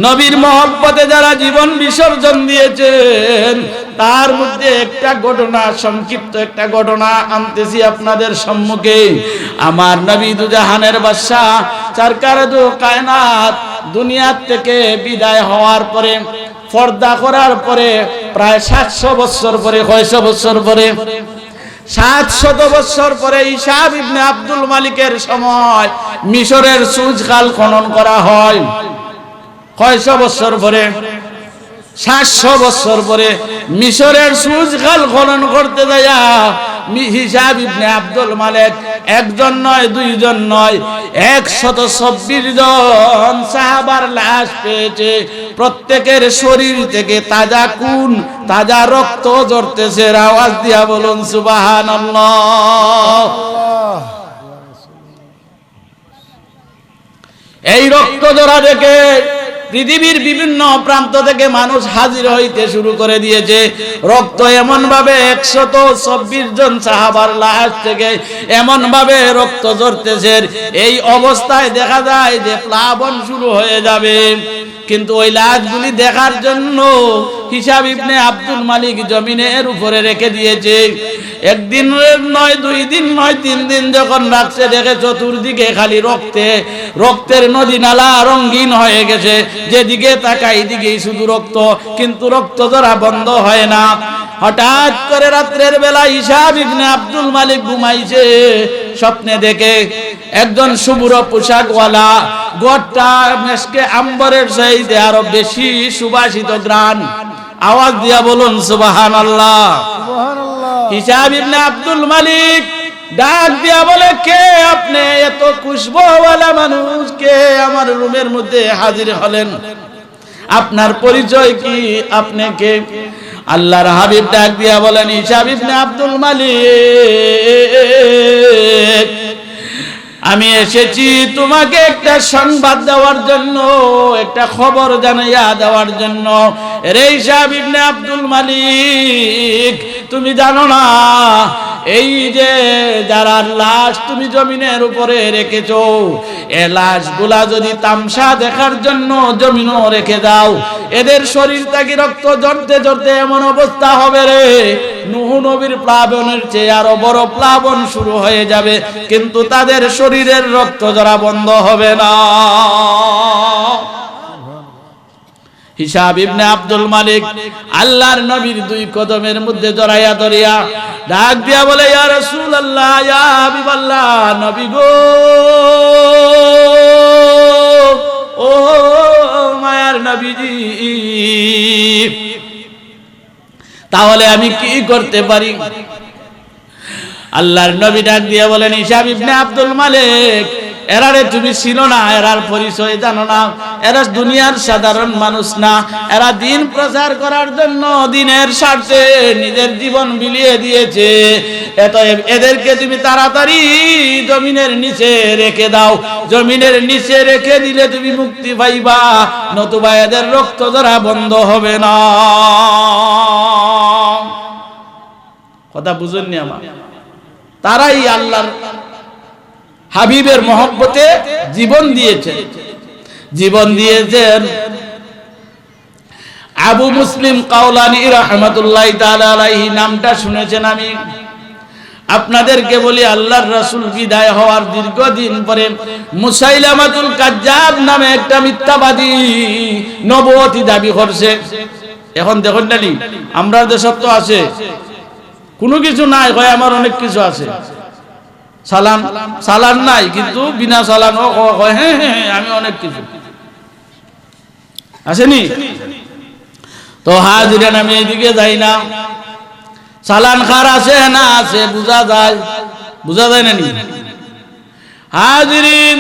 Speaker 1: নবীর মহব্বতে যারা জীবন বিসর্জন দিয়েছেন, তার মধ্যে একটা ঘটনা, সংক্ষিপ্ত একটা ঘটনা আনতেছি আপনাদের সম্মুখে। আমার নবী দুজাহানের বাদশা সরকারে দু কায়নাত দুনিয়ার থেকে বিদায় হওয়ার পরে, পর্দা করার পরে, প্রায় 700 বছর পরে, কয়শো বছর পরে, 700 বছর পরে ইসাব ইবনে আব্দুল মালিকের সময় মিশরের সুজ খাল খনন করা হয়। কয়শো বছর পরে? 700 বছর পরে মিশরের সুজ খাল খনন করতে যায়া হিসাব ইবনে আব্দুল মালিক একজন নয়, দুইজন নয়, 126 জন সাহাবার লাশ পেয়েছে। প্রত্যেকের শরীর থেকে তাজা খুন, তাজা রক্ত ঝরতেছে। আওয়াজ দিয়া বলুন সুবহানাল্লাহ। এই রক্ত ঝরা দেখে পৃথিবীর বিভিন্ন প্রান্ত থেকে মানুষ হাজির হইতে শুরু করে দিয়েছে। রক্ত এমন ভাবে 126 জন সাহাবার লাশ থেকে এমন ভাবে রক্ত ঝরতেছে, এই অবস্থায় দেখা যায় যে প্লাবন শুরু হয়ে যাবে। কিন্তু ওই লাশগুলি দেখার জন্য হিসাব ইবনে আব্দুল মালিক জমিনের উপরে রেখে দিয়েছে। একদিন নয়, 2 দিন নয়, 3 দিন যখন রাখছে, দেখে চতুর্দিকে খালি রক্তের নদী নালা রঙিন হয়ে গেছে। যেদিকে তাকাই দিকেই শুধু রক্ত, কিন্তু রক্ত ঝরা বন্ধ হয় না। হঠাৎ করে রাত্রের বেলা হিসাব ইবনে আব্দুল মালিক ঘুমাইছে, স্বপ্নে দেখে একজন শুভ্র পোশাকওয়ালা, গোটা মেশকে আম্বরের চাইতে আরো বেশি সুবাসিত গ্রান। আওয়াজ দিয়া বলুন সুবহানাল্লাহ। হিসাব ইবনে আব্দুল মালিক ডাক দিয়া বলে, কে আপনি? এত খুশবুওয়ালা মানুষ কে আমার রুমের মধ্যে হাজির হলেন? আপনার পরিচয় কি? আপনি কে? আল্লাহর হাবিব ডাক দিয়া বলেন, হিসাব ইবনে আব্দুল মালিক, আমি এসেছি তোমাকে একটা সংবাদ দেওয়ার জন্য, একটা খবর জানাইয়া দেওয়ার জন্য। রে হিসাব ইবনে আব্দুল মালিক, তুমি জানো না এই যে যারা লাশ তুমি জমিনের উপরে রেখেছো, এ লাশগুলা যদি তামসা দেখার জন্য জমিনও রেখে দাও, এদের শরীর থেকে রক্ত ঝরতে ঝরতে এমন অবস্থা হবে রে, নূহ নবীর প্লাবনের চেয়ে আরো বড় প্লাবন শুরু হয়ে যাবে, কিন্তু তাদের শরীরের রক্ত ঝরা বন্ধ হবে না। হিসাব ইবনে আব্দুল মালিক আল্লাহর নবীর দুই কদমের মধ্যে জড়াইয়া ধরিয়া ডাক দিয়া বলে, ইয়া রাসূলুল্লাহ, ইয়া হাবিবাল্লাহ, নবী গো, ও মায়ার নবীজি, তাহলে আমি কি করতে পারি? আল্লাহর নবী ডাক দিয়া বলেন, হিসাব ইবনে আব্দুল মালিক, এরারে তুমি ছিল না, এরার পরিচয় জানো না, এরা দুনিয়ার সাধারণ মানুষ না, এরা দিন প্রচার করার জন্য দিনের স্বার্থে নিজের জীবন বিলিয়ে দিয়েছে। এদেরকে তুমি তাড়াতাড়ি জমিনের নিচে রেখে দাও, জমিনের নিচে রেখে দিলে তুমি মুক্তি পাইবা, নতুবা এদের রক্ত ঝরা বন্ধ হবে না। কথা বুঝেননি আমার? তারাই আল্লাহর হাবিবের মহব্বতে জীবন দিয়েছেন, জীবন দিয়েছেন। আবু মুসলিম কাওলানি রাহমাতুল্লাহি তাআলা আলাইহি নামটা শুনেছেন? আমি আপনাদেরকে বলি, আল্লাহর রাসূল বিদায় হওয়ার দীর্ঘদিন পরে মুসাইলামাতুল কাজ্জাব নামে একটা মিথ্যাবাদী নবুয়তি দাবি করছে। এখন দেখুন না, আমরা দেশত তো আছে কোনো কিছু নাই, কয় আমার অনেক কিছু আছে, সালান সালান নাই, কিন্তু বিনা সালান হ্যাঁ হ্যাঁ আমি অনেক কিছু আসেনি। তো হাজিরান আমি এইদিকে যাই না, সালান খার আছে না আছে বোঝা যায়, বোঝা যায় না নি হাজিরিন?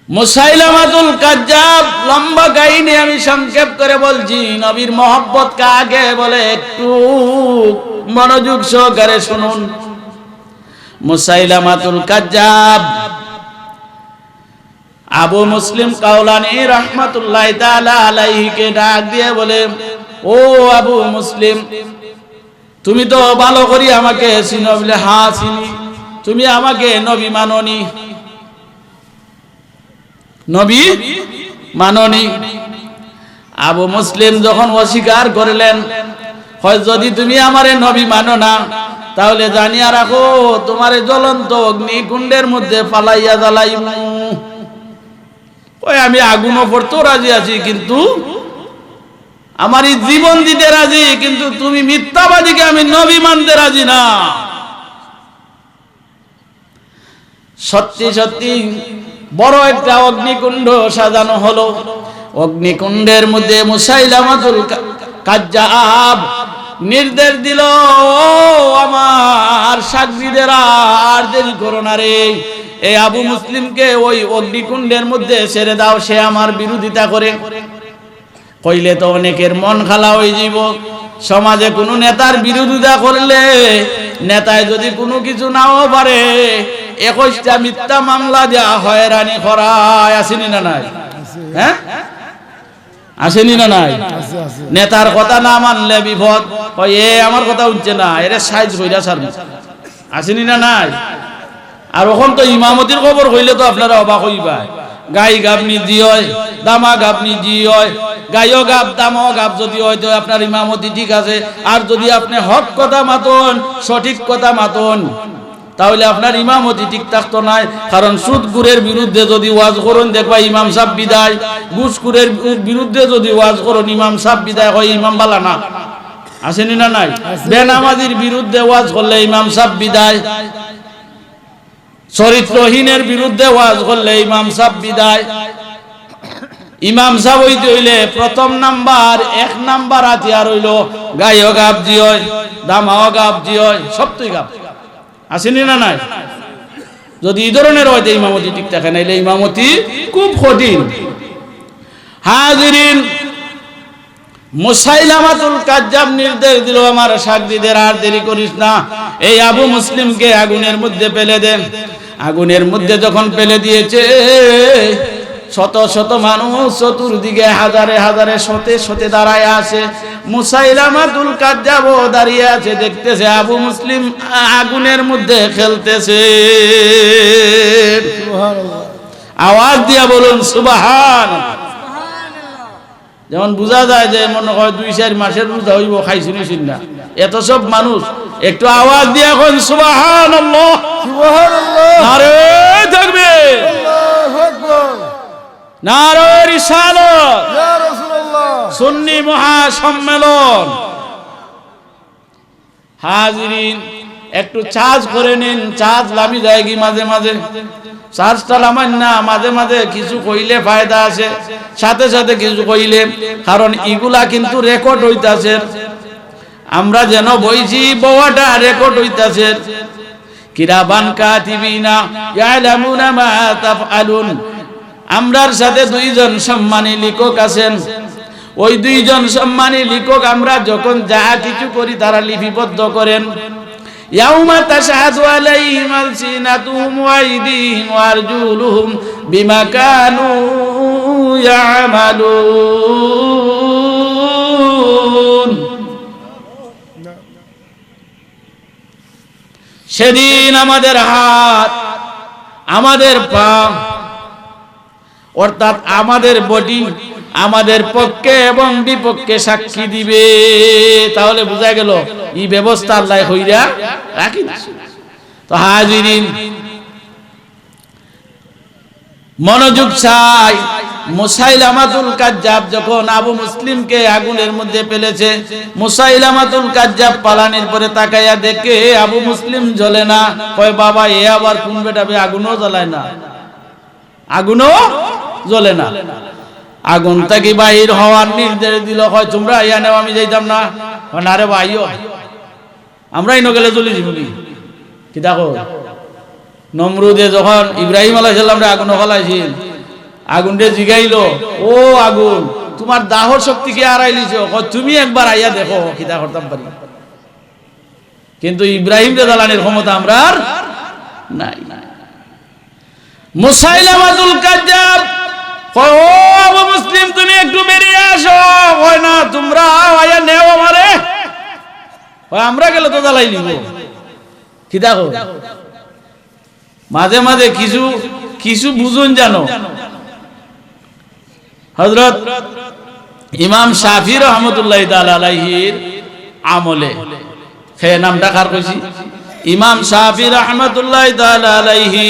Speaker 1: মুসাইলামাতুল কাজ্জাব লম্বা কাহিনী আমি সংক্ষেপ করে বলছি। নবীর মহব্বত কাকে বলে একটু মনোযোগ সহকারে শুনুন। মুসাইলামাতুল কাজ্জাব আবু মুসলিম কাওলানি রাহমাতুল্লাহি তাআলা আলাইহি কে ডাক দিয়ে বলে, ও আবু মুসলিম, তুমি তো ভালো করি আমাকে চিনো? বলে, হ্যাঁ চিনি। তুমি আমাকে নবী মাননি? নবী মাননি? আবু মুসলিম যখন অস্বীকার করলেন, হয় যদি তুমি আমারে নবী মানো না, তাহলে জানিয়া রাখো তোমারে জ্বলন্ত অগ্নিকুণ্ডের মধ্যে ফালাইয়া জ্বালাইমু। ওই আমি আগুনও পড়তেও রাজি আছি, কিন্তু আমার এই জীবন দিতে রাজি, কিন্তু তুমি মিথ্যাবাদীকে আমি নবী মানতে রাজি না। সত্যি সত্যি বড় একটা অগ্নিকুণ্ড সাজানো হলো। অগ্নিকুণ্ডের মধ্যে মুসাইলামাতুল কাজ্জাব নির্দেশ দিল, আমার সাগরীদেরা আর দেরি করো না রে, এই আবু মুসলিমকে ওই অগ্নিকুণ্ডের মধ্যে ছেড়ে দাও, সে আমার বিরোধিতা করে। কইলে তো অনেকের মন খালা হয়ে যাব। সমাজে কোনো নেতার বিরোধিতা করলে নেতায় যদি কোনো কিছু নাও পারে, 21টা মিথ্যা মামলা দেওয়া হয়রানি করায়, আসেনি না নাই? হ্যাঁ আসেনি না নাই? নেতার কথা না মানলে বিপদ। এ আমার কথা উঠছে না, এরে সাইজ কইরা ছাড়বে, আসেনি না নাই? আর ওখান তো ইমামতির খবর হইলে তো আপনারা অবাক হইবা। গাই গাবনি জি হয়, দামা গাবনি জি হয়, গাইও গাব দামাও গাব যদি হয় তো আপনার ইমামতি ঠিক আছে। আর যদি আপনি হক কথা মাতন, সঠিক কথা মাতন, তাহলে আপনার ইমামতি ঠিক থাকতো নাই। কারণ সুদগুরের বিরুদ্ধে যদি ওয়াজ করুন, দেখবা ইমাম সাহেব বিদায়। ঘুষখোরের বিরুদ্ধে যদি ওয়াজ করুন, ইমাম সাহেব বিদায় হয়, ইমাম বালা না, আসেনি না নাই? বেনামাজির বিরুদ্ধে ওয়াজ করলে ইমাম সাহেব বিদায়। চরিত্রহীনের বিরুদ্ধে ওয়াজ করলে ইমাম সাহেব বিদায়। ইমাম সাহেব হইতে হইলে প্রথম নাম্বার 1 নাম্বার হাতিয়ার হইল গাইও গাব জি হয়, দামাও গাব জি হয়, সবই গাব, আসেনি না নাই? যদি এই ধরনের হয়তো ইমামতি ঠিক থাকে, নাইলে ইমামতি খুব কঠিন। হাজিরিন, মুসাইলামাতুল কাজ্জাব নির্দেশ দিল, আমার সাগরীদের আর দেরি করিস না, এই আবু মুসলিমকে আগুনের মধ্যে ফেলে দেন। আগুনের মধ্যে যখন ফেলে দিয়েছে, শত শত মানুষ চতুর্দিকে হাজারে হাজারে শতে শতে দাঁড়ায় আছে। মুসাইলামাতুল কাজ্জাব দাঁড়িয়ে আছে, দেখতেছে আবু মুসলিম আগুনের মধ্যে খেলতেছে।
Speaker 2: সুবহানাল্লাহ।
Speaker 1: আওয়াজ দিয়া বলুন সুবহানাল্লাহ। যেমন বোঝা যায় যে মনে হয় 2-4 মাসের রোজা হইব, খাইছিলেন না, এত সব মানুষ। একটু আওয়াজ দিয়া কোন সুবহানাল্লাহ।
Speaker 2: সুবহানাল্লাহ।
Speaker 1: নারে তাকবীর,
Speaker 2: আল্লাহু আকবার।
Speaker 1: নারে রিসালাত,
Speaker 2: ইয়া রাসূলুল্লাহ।
Speaker 1: সুন্নি মহাসম্মেলন। হাজিরিন, একটু চার্জ করে নিন, চার্জ লামি যায় কি মাঝে মাঝে, চার্জটা লামান না, মাঝে মাঝে কিছু কইলে ফায়দা আছে, সাথে সাথে কিছু কইলে, কারণ এগুলা কিন্তু রেকর্ড হইতাছে। আমরা যেন বইছি বওয়াটা রেকর্ড হইতাছে। কিরাবান কাতিবিনা ইয়ালামুনা মা তাফআলুন। আমরার সাথে 2 জন সম্মানী লেখক আছেন। ওই 2 জন সম্মানী লেখক আমরা যখন যা কিছু করি তারা লিপিবদ্ধ করেন। ইয়াউমা তাশহাদু আলাইহিম আলসিনাতুহুম ওয়া আইদিহিম ওয়া আরজুলুহুম বিমা কানু ইয়ামালুন। সেদিন আমাদের হাত, আমাদের পা, অর্থাৎ আমাদের বডি আমাদের পক্ষে এবং বিপক্ষে সাক্ষী দিবে। তাহলে বোঝা গেল এই ব্যবস্থা আল্লাহ হইরা রাখি। তো হাজিরিন, মনোযোগ চাই। মুসাইলামাতুল কাজ্জাব যখন আবু মুসলিমকে আগুনের মধ্যে ফেলেছে, মুসাইলামাতুল কাজ্জাব পালানির পরে তাকাইয়া দেখে আবু মুসলিম জ্বলে না। কয় বাবা, এ আবার কোন বেটাবে, আগুনও জ্বলায় না, আগুনও জ্বলে না। আগুন থেকে বাহির হওয়ার নির্দেশ দিল, হয় তোমরা ইয়া নেও, আমি যাইতাম না। না রে ভাইও, আমরা ইনো গেলে চলে যাবি। কি দেখো, নমরুদে যখন ইব্রাহিম আলাইহিস সালামরে আগুন ফলাইছিল, আগুনটা জিগাইলো, ও আগুন, তোমার দাহর শক্তি কি হারাইলিছ? তুমি একবার আইয়া দেখো কিতা করতাম পারি। কিন্তু ইব্রাহিম রে জ্বালানির ক্ষমতা আমরা আর নাই। মুসাইলামাতুল কাজ্জাব কয়, ও আবু মুসলিম, তুমি একটু বেরিয়ে আসো। কয় না, তোমরা আইয়া নেও আমারে। কয় আমরা গেলে তো জ্বালাই নিব। কি দেখো, মাঝে মাঝে কিছু কিছু বুঝুন জানো। হযরত ইমাম শাফি রহমতুল্লাহ তাআলা আলাইহির আমলে, সে নামটা কার কইছি, ইমাম শাফি রহমতুল্লাহ তাআলা আলাইহি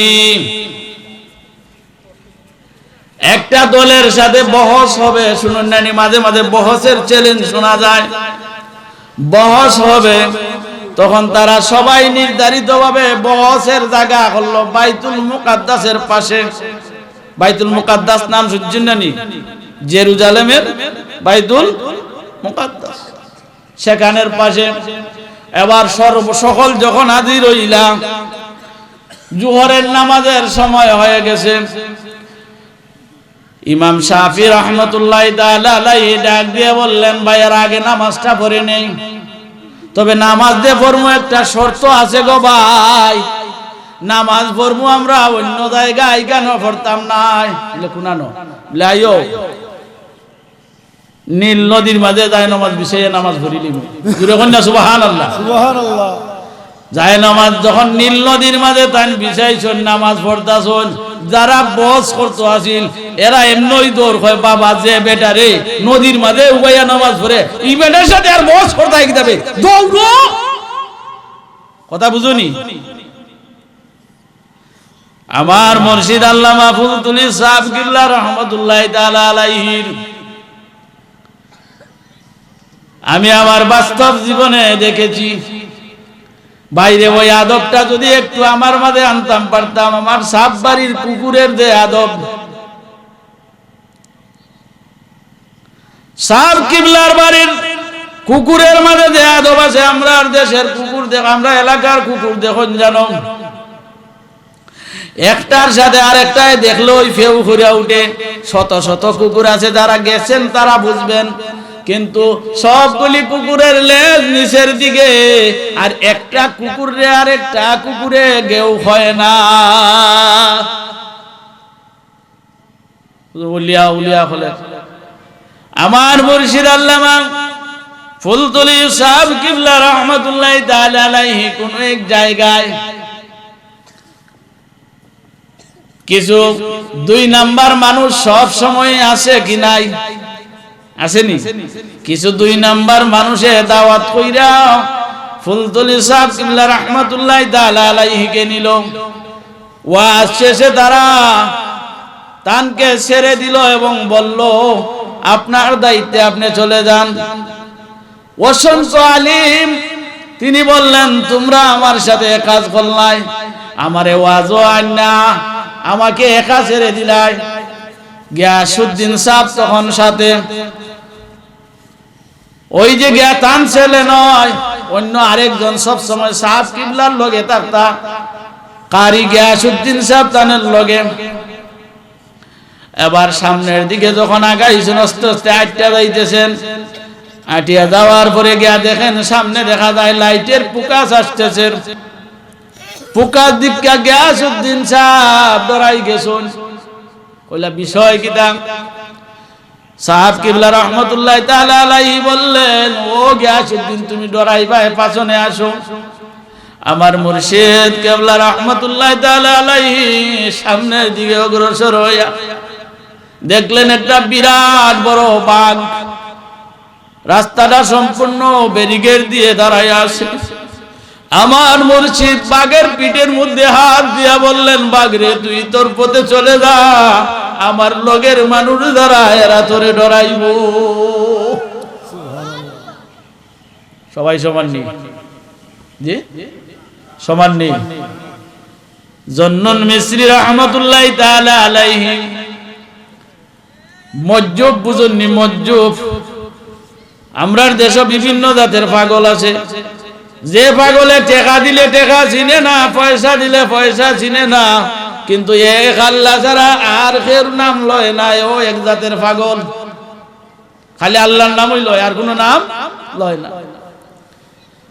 Speaker 1: একটা দলের সাথে বহস হবে, শুনুন নানি, মাঝে মাঝে বহসের চ্যালেঞ্জ শোনা যায়। বহস হবে, তখন তারা সবাই নির্ধারিতভাবে বহসের জায়গা হলো বাইতুল মুকাদ্দাসের পাশে। বাইতুল মুকাদ্দাস নাম শুনছেন নানি? জেরুজালেমের বাইতুল মুকাদ্দাস, সেখানের পাশে। এবার সকল যখন হাজির হইলাম, জোহরের নামাজের সময় হয়ে গেছে। ইমাম শাফি রহমতুল্লাহ তাআলা আলাইহি ডাক দিয়ে বললেন, ভাইয়ের আগে নামাজটা পড়ে নেই, তবে নামাজ দিয়ে পড়বো, একটা শর্ত আছে গো ভাই। নামাজ পড়বো আমরা অন্য জায়গায় কেন পড়তাম না। কুনানো লাইও নীল নদীর মাঝে যায় নামাজ বিষয়ে নামাজ পড়িলিম। সুবহানাল্লাহ,
Speaker 2: সুবহানাল্লাহ।
Speaker 1: যায় নামাজ যখন নীল নদীর মাঝে তাই বিষাইছেন, নামাজ পড়তাছেন, যারা বস করতে আসিল এরা এমনই দৌড় হয়, বাবা যে বেটা রে নদীর মাঝে উবাইয়া নামাজ পড়ে, এই বেটার সাথে আর বস করতে যাবে, দৌড়ো। কথা বুঝুনি? আমার মুর্শিদ আল্লামা ফুলতুলি সাহেব কিবলা রহমতুল্লাহ তাআলা আলাইহির আমি আমার বাস্তব জীবনে দেখেছি। বাইরে ওই আদবটা যদি একটু আমার মাঝে আনতাম পারতাম, আমার সাপ বাড়ির কুকুরের যে আদব, সাপ কিবলার বাড়ির কুকুরের মাঝে যে আদব আছে, আমরা দেশের কুকুর দেখ, আমরা এলাকার কুকুর দেখুন জানো, একটার সাথে আরেকটায় দেখলো ওই ফেউ ঘুরে উঠে। শত শত কুকুর আছে, যারা গেছেন তারা বুঝবেন, কিন্তু সবগুলি কুকুরের লেজ নিচের দিকে, আর একটা কুকুরে আর একটা কুকুরে গেউ হয় না। উলিয়া উলিয়া হলে আমার মুর্শিদ আল্লামা ফুলতলি সাহেব কিবলা রহমাতুল্লাহি তাআলা আলাইহি কোন এক জায়গায় কিছু 2 নাম্বার মানুষ সব সময় আসে কি নাই? আসেনি? কিছু 2 নাম্বার মানুষে দাওয়াত কইরা ফুলতলি সাহেব কিবলা রহমাতুল্লাহি তাআলা আলাইহি কে নিল। ওয়াজ শেষে তারা তানকে ছেড়ে দিল এবং বলল, আপনার দায়িত্বে আপনি চলে যান। অসংখ্য আলিম তিনি বললেন, তোমরা আমার সাথে কাজ করলাই, আমারে ওয়াজও আইনা আমাকে একা ছেড়ে দিলাই। গিয়াসউদ্দিন সাহেব তখন সাথে ওই যে গিয়া তান ছেলে নয়, অন্য আরেকজন সব সময় সাহেব কিবলার লগে থাকতা, কারি গিয়াসউদ্দিন সাহেব তানের লগে। এবার সামনের দিকে যখন আগাইছেন, আস্তে আস্তে আটটা যাইতেছেন। আটিয়া যাওয়ার পরে গিয়া দেখেন সামনে দেখা যায় লাইটের পুকাস আসতেছে। পুকাস দিকা গিয়াসউদ্দিন সাহেব ডরাই গেছেন। কইলা বিষয় কিটা? সাহেব কিবলা রহমাতুল্লাহি তাআলা আলাইহি বললেন, ও গিয়াসউদ্দিন তুমি ডরাইবা, পাছনে আসো। আমার মুর্শিদ কিবলা রহমাতুল্লাহি তাআলা আলাইহি সামনের দিকে অগ্রসর হইয়া দেখলেন একটা বিরাট বড় বাঘ রাস্তাটা সম্পূর্ণ ব্যারিকেড দিয়ে দাঁড়ায় আছে। আমার মুর্শিদ বাঘের পিঠের মধ্যে হাত দিয়া বললেন, বাঘ রে তুই তোর পথে চলে যা, আমার লগের মানুষ দ্বারা এরা তোরে ডরাইব। সবাই সমান নেই, জি সমান নেই। জন্নুন মিসরি রহমাতুল্লাহি তাআলা আলাইহি মজ্জুব বুঝুননি? মজ্জুব আমরার দেশে বিভিন্ন জাতের পাগল আছে। যে পাগলে টাকা দিলে টাকা চিনে না, পয়সা দিলে পয়সা চিনে না, কিন্তু এক আল্লাহ ছাড়া আর কেউ নাম লয় না, ও এক জাতের পাগল। খালি আল্লাহর নামই লয়, আর কোনো নাম লয় না।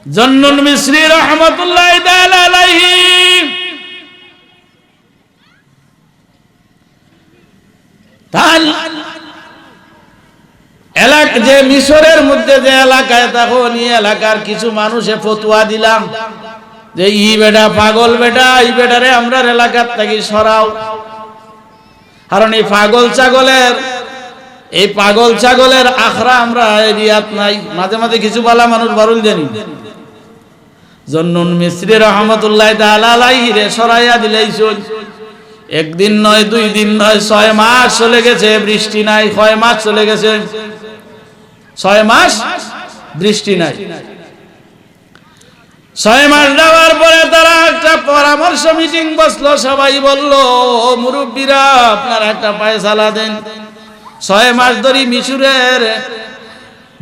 Speaker 1: জন্নুন মিসরি রহমাতুল্লাহি তাআলা আলাইহি যে মিশরের মধ্যে যে এলাকায় তখন এই এলাকার কিছু মানুষে ফতোয়া দিলাম যে ই বেটা পাগল বেটা, এই বেটারে আমরা এলাকার থেকে সরাও। কারণ এই পাগল ছাগলের আখড়া আমরা এরিয়াত নাই। মাঝে মাঝে কিছু বালা মানুষ বারুল জানি। জন্নুন মিসরি রহমাতুল্লাহি তাআলা আলাইহি রে সরাইয়া দিলাইছুন। একদিন নয়, 2 দিন নয়, 6 মাস চলে গেছে, বৃষ্টি নাই। 6 মাস চলে গেছে, 6 মাস বৃষ্টি নাই। 6 মাস যাওয়ার পরে তারা একটা পরামর্শ মিটিং বসলো। সবাই বলল, ও মুরব্বীরা আপনারা একটা ফয়সালা দেন। 6 মাস ধরে মিশরের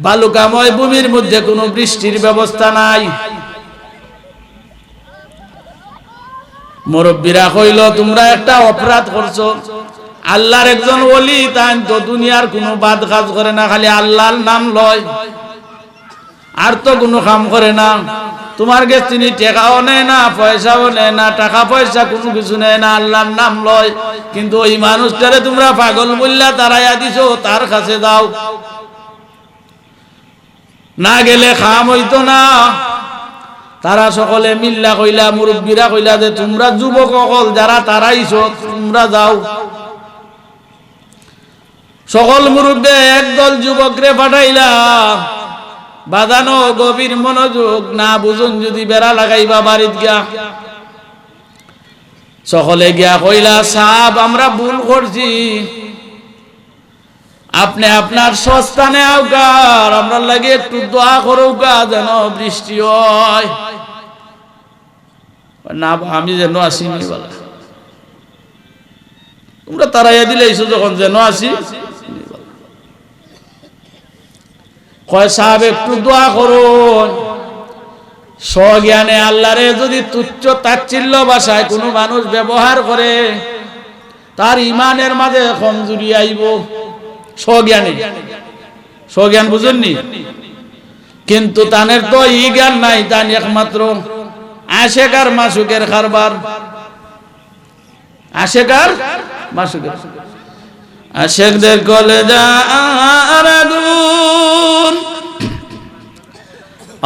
Speaker 1: বালুকাময় ভূমির মধ্যে কোনো বৃষ্টির ব্যবস্থা নাই। মুরব্বীরা কইল, তোমরা একটা অপরাধ করছো। আল্লাহর একজন ওলি, তাই তো দুনিয়ার কোনো বাদ কাজ করে না, খালি আল্লাহর নাম লয়, আর তো কোনো কাম করে না। তোমার কাছে তিনি টাকাও নেয় না, পয়সাও নেয় না, টাকা পয়সা কোনো কিছু নেয় না, আল্লাহর নাম লয়। কিন্তু ওই মানুষটারে তোমরা পাগল বললা তারাইয়া দিছো, তার কাছে দাও, না গেলে খাম হইতো না। তারা সকলে মিল্লা কইলা, মুরব্বীরা কইলা যে তোমরা যুবক সকল যারা তারাইছো তোমরা যাও। সকল মুরব্বী একদল যুবকরে পাঠাইলা। বাজানো গভীর মনোযোগ, না বুঝুন যদি বেড়া লাগাইবা বাড়িত গিয়া। সকলে গিয়া কইলা, সাহেব আমরা ভুল করছি, আপনি আপনার সস্তানে আউকার, আমরা লাগে একটু দোয়া করুকা যেন বৃষ্টি হয়। না আমি যেন আসি, তোমরা তারাইয়া দিলেইছো যখন যেন আসি। কয় সাহেব একটু দোয়া করুন। স্বজ্ঞানে আল্লাহরে যদি তুচ্ছ তাচ্ছিল্য ভাষায় কোনো মানুষ ব্যবহার করে, তার ইমানের মাঝে কমজোরি আইব। স্বজ্ঞান বুঝেননি? কিন্তু তানের তো ই জ্ঞান নাই, তান একমাত্র আশেক আর মাসুকের কারবার। আশেক আর মাসুকের, আশেকদের কলেজা আগুন,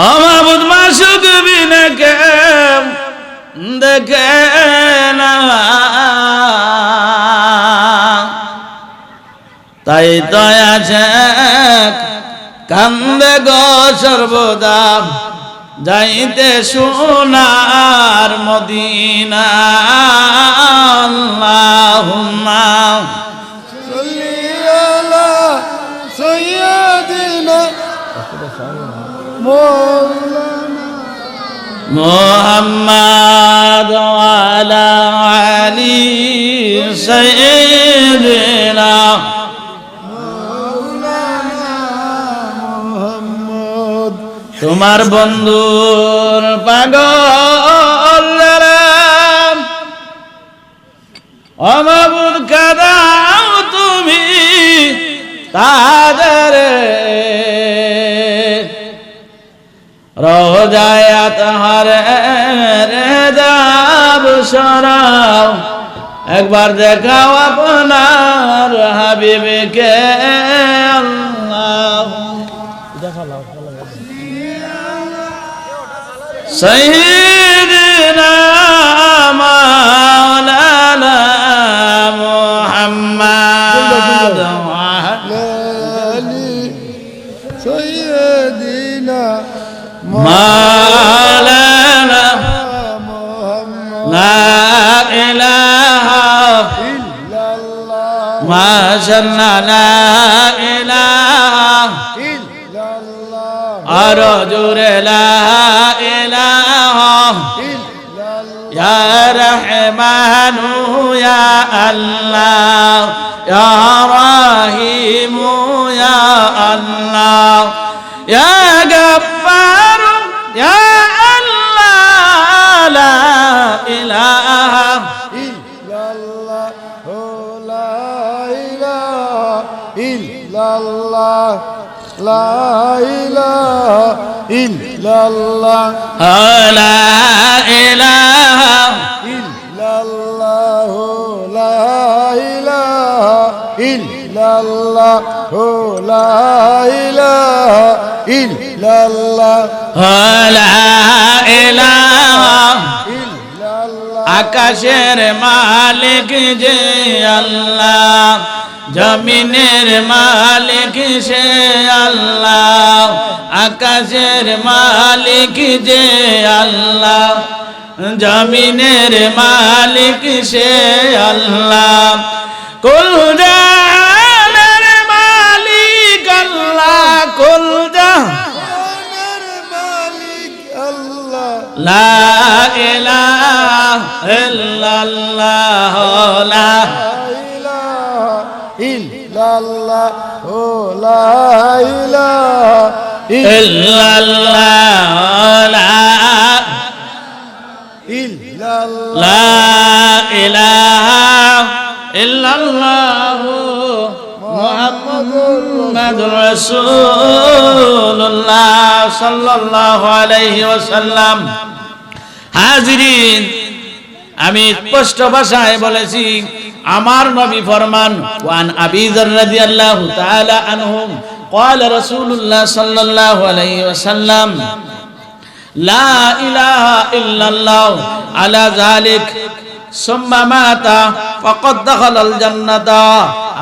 Speaker 1: ও মাবুদ মাশুক বিনে কে দেখে না, তাই তো আছে কান্দে গো সর্বদা, যাইতে সোনার মদিনা। আল্লাহুম্মা
Speaker 2: সাল্লি আলা সাইয়্যিদিনা মাওলানা
Speaker 1: মুহাম্মাদ ওয়া আলা আলি সাইয়্যিদিনা
Speaker 2: মুহাম্মদ।
Speaker 1: তোমার বন্ধুর পাগল অমাবুদ কাদাও তুমি তাদের রোজায় তাহার রেদাব সরাও, একবার দেখাও আপনার হাবিবকে। আল্লাহ সাইয়্যিদিনা মাওলানা মুহাম্মদ
Speaker 2: লালি সাইয়্যিদিনা
Speaker 1: মাওলানা
Speaker 2: মুহাম্মদ
Speaker 1: লা ইলাহা
Speaker 2: ইল্লাল্লাহ
Speaker 1: মা শাআল্লাহ লা ইলাহা
Speaker 2: ইল্লাল্লাহ
Speaker 1: আর জোরে লা ইলাহা
Speaker 2: ইল্লাল্লাহ
Speaker 1: ইয়া রহমানু ইয়া আল্লাহ ইয়া রাহিমু ইয়া আল্লাহ ইয়া গফফারু ইয়া আল্লাহ লা ইলাহা
Speaker 2: ইল্লাল্লাহ লা ইলাহা ইল্লাল্লাহ লা ইলাহা ইল্লাল্লাহ
Speaker 1: লা ইলাহা
Speaker 2: ইল্লাল্লাহ লা ইলাহা ইল্লাল্লাহ লা ইলাহা ইল্লাল্লাহ
Speaker 1: লা ইলাহা
Speaker 2: ইল্লাল্লাহ
Speaker 1: আকাশের মালিক যে আল্লাহ, জমিনের মালিক সে আল্লাহ, আকাশের মালিক যে আল্লাহ, জমিনের মালিক সে আল্লাহ, কুল জাহানের মালিক আল্লাহ, কুল
Speaker 2: জাহানের মালিক আল্লাহ
Speaker 1: লা ইলাহা ইল্লাল্লাহ লা
Speaker 2: ইলাহা ইল্লাল্লাহ লা ইলাহা
Speaker 1: ইল্লাল্লাহ লা
Speaker 2: ইল্লাল্লাহ
Speaker 1: লা ইলাহা ইল্লাল্লাহ মুহাম্মাদুর রাসূলুল্লাহ সাল্লাল্লাহু আলাইহি ওয়াসাল্লাম। হাজিরিন, আমি স্পষ্ট ভাষায় বলেছি, আমার নবী ফরমান, ওয়ান আবি যর রাদিয়াল্লাহু তাআলা আনহু قال رسول الله صلى الله عليه وسلم لا إله إلا الله على ذلك ثم مات فقد دخل الجنة।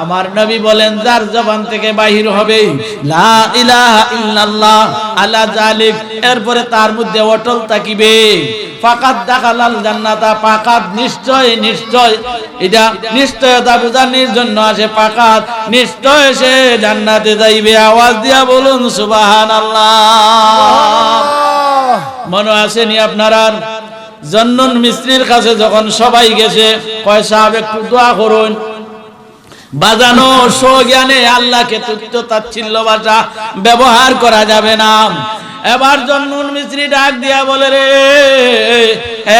Speaker 1: আমার নবী বলেন, যার জবান থেকে বাহির হবে লা ইলাহা ইল্লাল্লাহ আলা যালিক, এরপরে তার মধ্যে অটল থাকিবে, ফাকাদ দাখালাল জান্নাতা, পাকাত নিশ্চয় নিশ্চয়, এটা নিশ্চয়তা বোঝানোর জন্য আসে, পাকাত নিশ্চয় সে জান্নাতে যাইবে। আওয়াজ দিয়া বলুন সুবহানাল্লাহ। মনে আসেনি আপনারা, জন্নুন মিস্ত্রির কাছে যখন সবাই গেছে, কয় সাহেব একটু দোয়া করুন, বাজানো সজ্ঞানে আল্লাহকে তুচ্ছ তাচ্ছিল্য ভাষা ব্যবহার করা যাবে না। এবার জন্নুন মিস্ত্রি ডাক দিয়া বলে, রে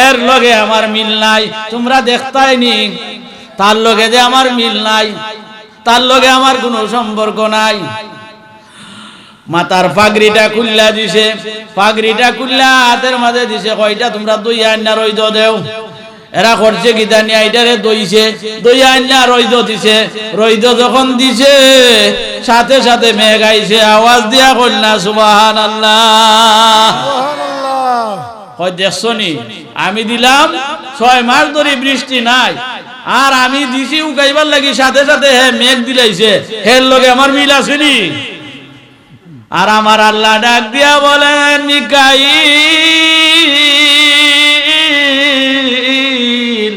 Speaker 1: এর লগে আমার মিল নাই, তোমরা দেখতাইনি তার লগে যে আমার মিল নাই, তার লগে আমার কোনো সম্পর্ক নাই। মাথার পাগড়িটা খুললা দিছে, পাগড়িটা খুললা হাতের মাঝে দিছে, কয়টা তোমরা দুই আইনা রইদ দেও। এরা করছে গীতা নিয়ে, এইটারে দইছে, দই আইনা রইদ দিছে। রইদ যখন দিছে, সাথে সাথে মেঘ আইছে, আওয়াজ দিয়া কইনা সুবহানাল্লাহ।
Speaker 2: সুবহানাল্লাহ।
Speaker 1: কই দেখছো নি, আমি দিলাম 6 মাস ধরে বৃষ্টি নাই, আর আমি দিছি উগাইবার লাগি, সাথে সাথে হে মেঘ দিলাইছে, হের লগে আমার মিল আছে নি? আর আমার আল্লাহ ডাক দিয়া বলেন, মিকাইল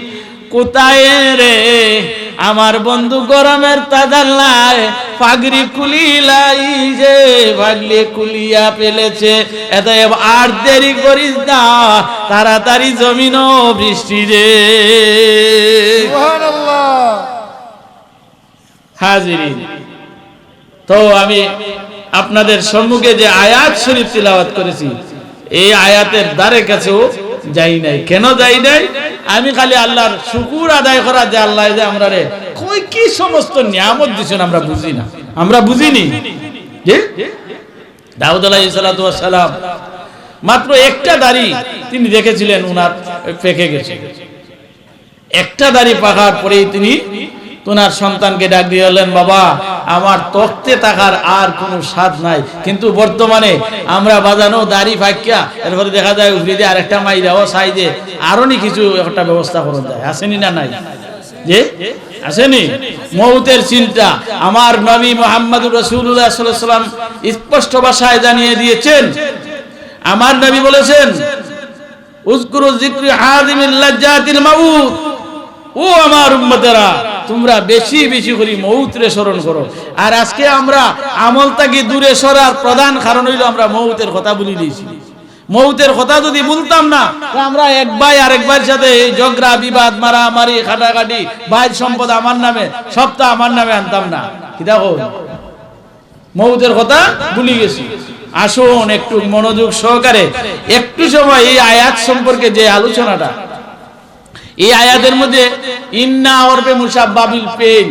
Speaker 1: কোথায় রে আমার বন্ধু, গরমের তাজাল্লায় পাগড়ি কুলিলাই যে পাগড়ি কুলিয়া ফেলেছে, এত আর দেরি করিস না, তাড়াতাড়ি জমিনও বৃষ্টি রে।
Speaker 2: সুবহানাল্লাহ।
Speaker 1: হাজিরিন, তো আমি আপনাদের সম্মুখে যে আয়াত শরীফ তিলাওয়াত করেছি, এই আয়াতের দ্বারে কাছেও যাই নাই। কেন যাই নাই? আমি খালি আল্লাহর শুকুর আদায় করা, যে আল্লাহ যে আমরা রে কই কি সমস্ত নিয়ামত দিছেন আমরা বুঝি না, আমরা বুঝিনি। যে দাউদ আলাইহিস সালাতু ওয়াস সালাম মাত্র একটা দাড়ি তিনি দেখেছিলেন, উনার পেকে গেছে। একটা দাড়ি পাকার পরেই তিনি তোনার সন্তানকে ডাক দিয়ে বললেন, বাবা আমার তখতে থাকার আর কোনো স্বাদ নাই, কিন্তু বর্তমানে আমরা বাজানো দাড়ি ফাঁকিয়া এরপরে দেখা যায় উফরি দিয়ে আরেকটা মাইরাও চাই যে আরো নি কিছু একটা ব্যবস্থা করা যায়। আসেনি না নাই? যে আসেনি? মৌতের চিন্তা আমার নবী মুহাম্মদুর রাসূলুল্লাহ সাল্লাল্লাহু আলাইহি ওয়াসাল্লাম স্পষ্ট ভাষায় জানিয়ে দিয়েছেন। আমার নবী বলেছেন, উযকুরু যিকরি হাযিমিল লাজ্জাতিল মাউত, ও আমার উম্মতেরা তোমরা বেশি বেশি করে মৌতরে স্মরণ করো। আর আজকে আমরা আমল থেকে দূরে সরার প্রধান কারণ হইল আমরা মৌতের কথা বলি দিয়েছি। মৌতের কথা যদি বলতাম না, আমরা এক ভাই আরেক ভাইয়ের সাথে এই ঝগড়া বিবাদ মারামারি খাটাখাটি ভাই সম্পদ আমার নামে সবটা আমার নামে আনতাম না। কি দেখো, মৌতের কথা ভুলে গেছি। আসুন একটু মনোযোগ সহকারে একটু সময় এই আয়াত সম্পর্কে যে আলোচনাটা, এই আয়াতের মধ্যে ইন্না ওরফে মুসাব্বাবিল পেইন,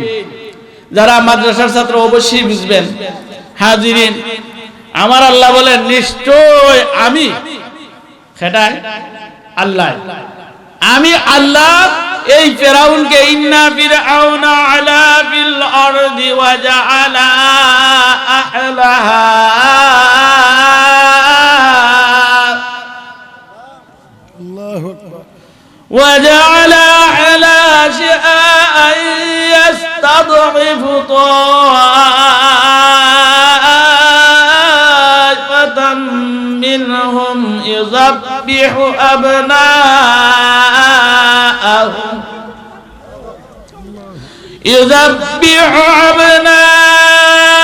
Speaker 1: যারা মাদ্রাসার ছাত্র অবশ্যই বুঝবেন। হাজিরিন, আমার আল্লাহ বলেন নিশ্চয় আমি, সেটাই আল্লাহ, আমি আল্লাহ এই ফিরাউনকে ইন্না ফিরআউনা আলা ফিল আরদি ওয়া জাআলা আহলাহা
Speaker 2: আল্লাহু আকবার।
Speaker 1: وجعل على شيئا يستضعف طائفة منهم يذبح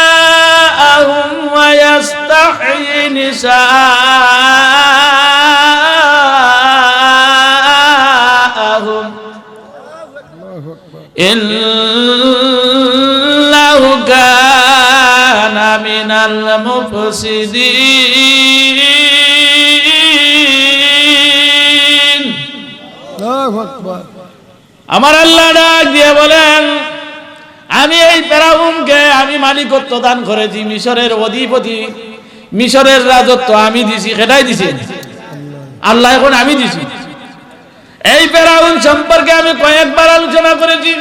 Speaker 1: أبناءهم ويستحيي نساءهم إنه كان من المفسدين।
Speaker 2: আল্লাহু আকবার।
Speaker 1: আমার আল্লাহ ডাক দিয়ে বলেন, আমি এই ফিরাউনকে আমি মালিকত্ব দান করেছি, মিশরের অধিপতি, মিশরের রাজত্ব আমি দিছি। সেটাই দিছি আল্লাহ, এখন আমি দিছি। এই ফিরাউন সম্পর্কে আমি কয়েকবার আলোচনা করেছি।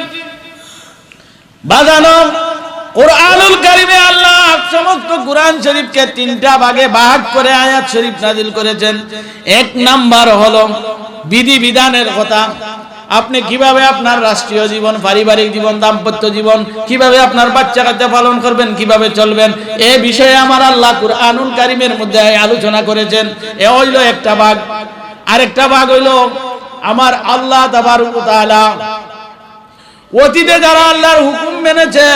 Speaker 1: বাজানো কুরআনুল কারীমে আল্লাহ সমস্ত কুরআন শরীফকে 3টা ভাগে ভাগ করে আয়াত শরীফ নাযিল করেছেন। এক নাম্বার হলো বিধি বিধানের কথা। আপনি কিভাবে আপনার রাষ্ট্রীয় জীবন, পারিবারিক জীবন, দাম্পত্য জীবন, কিভাবে আপনার বাচ্চা কাচ্চা পালন করবেন, কিভাবে চলবেন, এই বিষয়ে আমার আল্লাহ কুরআনুল কারীমের মধ্যে আলোচনা করেছেন। এ হইল একটা ভাগ। আরেকটা ভাগ হইল আমার আল্লাহ তাবারক ওয়া তাআলা অতীতে যারা আল্লাহর হুকুম মেনেছে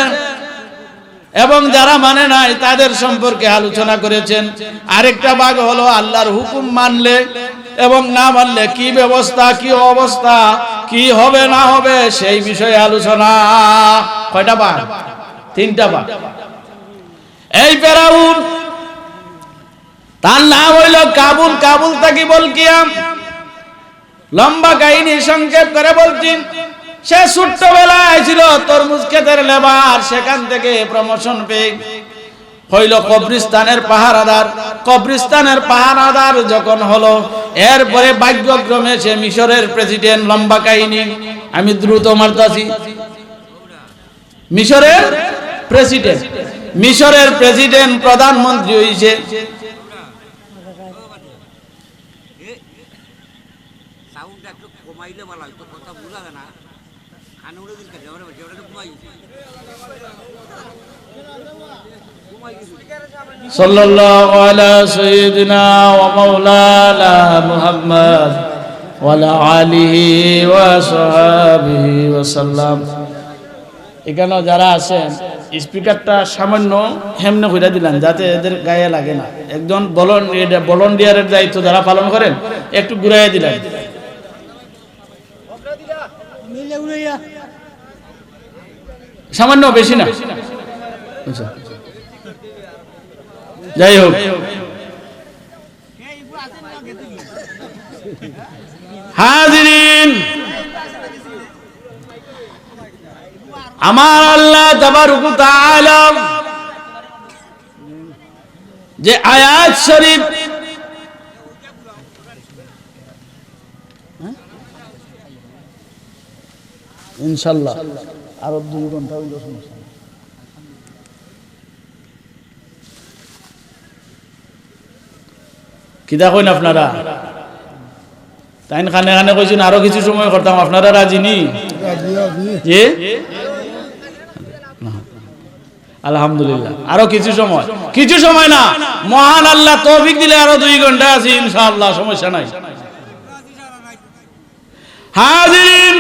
Speaker 1: এবং যারা মানে নাই তাদের সম্পর্কে আলোচনা করেছেন। আরেকটা ভাগ হলো আল্লাহর হুকুম মানলে এবং না মানলে কি ব্যবস্থা, কি অবস্থা, কি হবে না হবে সেই বিষয়ে আলোচনা। কয়টা ভাগ? 3টা ভাগ। এই ফিরাউন, তার নাম হইল কাবুল। কাবুল থেকে বলকিয়াম। লম্বা কাহিনী সংক্ষেপ করে বলছি। সে ছোট্টবেলায় ছিল তরমুজ ক্ষেতের লেবার, সেখান থেকে প্রমোশন পেয়ে হইল কবরিস্তানের পাহারাদার। কবরিস্তানের পাহারাদার যখন হলো, এরপরে ভাগ্যক্রমে সে মিশরের প্রেসিডেন্ট। লম্বা কাহিনী, আমি দ্রুত মারতাছি। মিশরের প্রেসিডেন্ট মিশরের প্রেসিডেন্ট প্রধানমন্ত্রী হইছে। সাল্লাল্লাহু আলা সাইয়্যিদিনা ওয়া মাওলানা মুহাম্মদ ওয়া আলা আলিহি ওয়া সাহাবিহি ওয়া সাল্লাম। এখানে যারা আছেন স্পিকারটা সামান্য হেমনে কইরা দিলেন যাতে এদের গায়ে লাগে না। একজন ভলান্টিয়ারের দায়িত্ব যারা পালন করেন একটু ঘুরাইয়া দিলেন। সামান্য, বেশি না। যাই হোক, হাজিরিন, আমার আল্লাহ তাবারক ওয়া তাআলা যে আয়াত শরীফ ইনশাআল্লাহ আরো 2 ঘন্টা হইল সমস্যা কিদা কইন আপনারা তাইন খানে খানে কইছেন আরো কিছু সময় করতাম, আপনারা রাজি নি? জি আলহামদুলিল্লাহ, আরো কিছু সময় না, মহান আল্লাহ তৌফিক দিলে আরো 2 ঘন্টা আছে ইনশাআল্লাহ, সমস্যা নাই। হাজিরিন,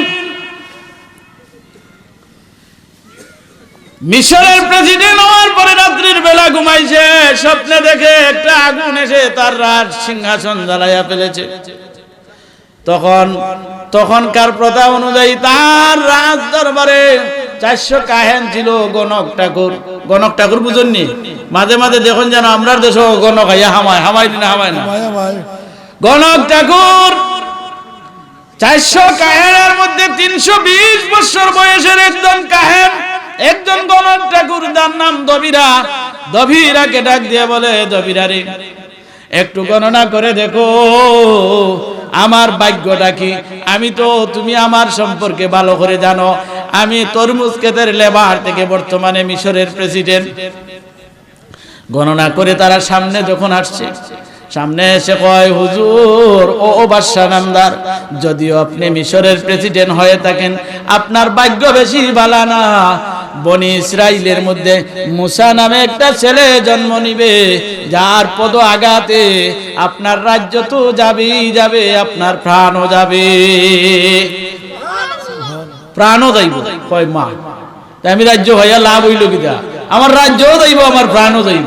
Speaker 1: মিশরের প্রেসিডেন্ট হওয়ার পরে রাত্রির বেলা ঘুমাইছে, স্বপ্নে দেখে একটা আগুন এসে তার রাজ সিংহাসন জ্বালাইয়া ফেলেছে। তখনকার প্রথা অনুযায়ী তার রাজ দরবারে 400 কাহেন ছিল। গণক ঠাকুর বুঝেননি? মাঝে মাঝে দেখুন যেন আমরা দেশে গণক হামায় না গণক ঠাকুর 400 কাহেনের মধ্যে 320 বছর বয়সের একজন কাহেন, একজন গণক ঠাকুর, যার নাম দবিরাকে ডাক দিয়ে বলে, দবিরা রে, একটু গণনা করে দেখো আমার ভাগ্যটা কি। তুমি আমার সম্পর্কে ভালো করে জানো, আমি তরমুজ ক্ষেতের লেবার থেকে বর্তমানে মিশরের প্রেসিডেন্ট। গণনা করে তারা সামনে যখন আসছে, সামনে এসে কয়, হুজুর ও বাদশা নামদার, যদিও আপনি মিশরের প্রেসিডেন্ট হয়ে থাকেন, আপনার ভাগ্য বেশি ভালো না। বনি ইসরাইলের মধ্যে মুসা নামে একটা ছেলে জন্ম নিবে, যার পদ আঘাতে আপনার রাজ্য তো যাবে, আপনার প্রাণও যাবে। প্রাণও যাইব, কয় মা, তাই আমি রাজ্য হইয়া লাভ হইল কিনা? আমার রাজ্যও যাইব, আমার প্রাণও যাইব।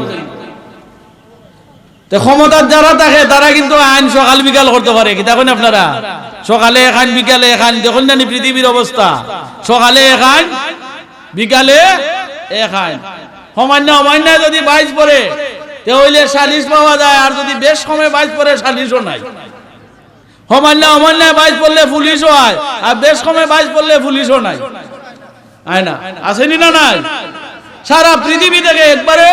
Speaker 1: ক্ষমতার যারা থাকে তারা কিন্তু আইন সকাল বিকাল করতে পারে, কি দেখুন আপনারা? সকালে এখান, বিকালে এখান। দেখুন জানি পৃথিবীর অবস্থা, সকালে এখান, বিকালে এখান। অমান্য যদি 22 পরে তাহলে সালিশ পাওয়া যায়, আর যদি বেশ সময় 22 পরে সালিশও নাই। অমান্য 22 পড়লে পুলিশও হয়, আর বেশ সময় 22 পড়লে পুলিশও নাই। না আসেনি না নাই? সারা পৃথিবী থেকে একবারে,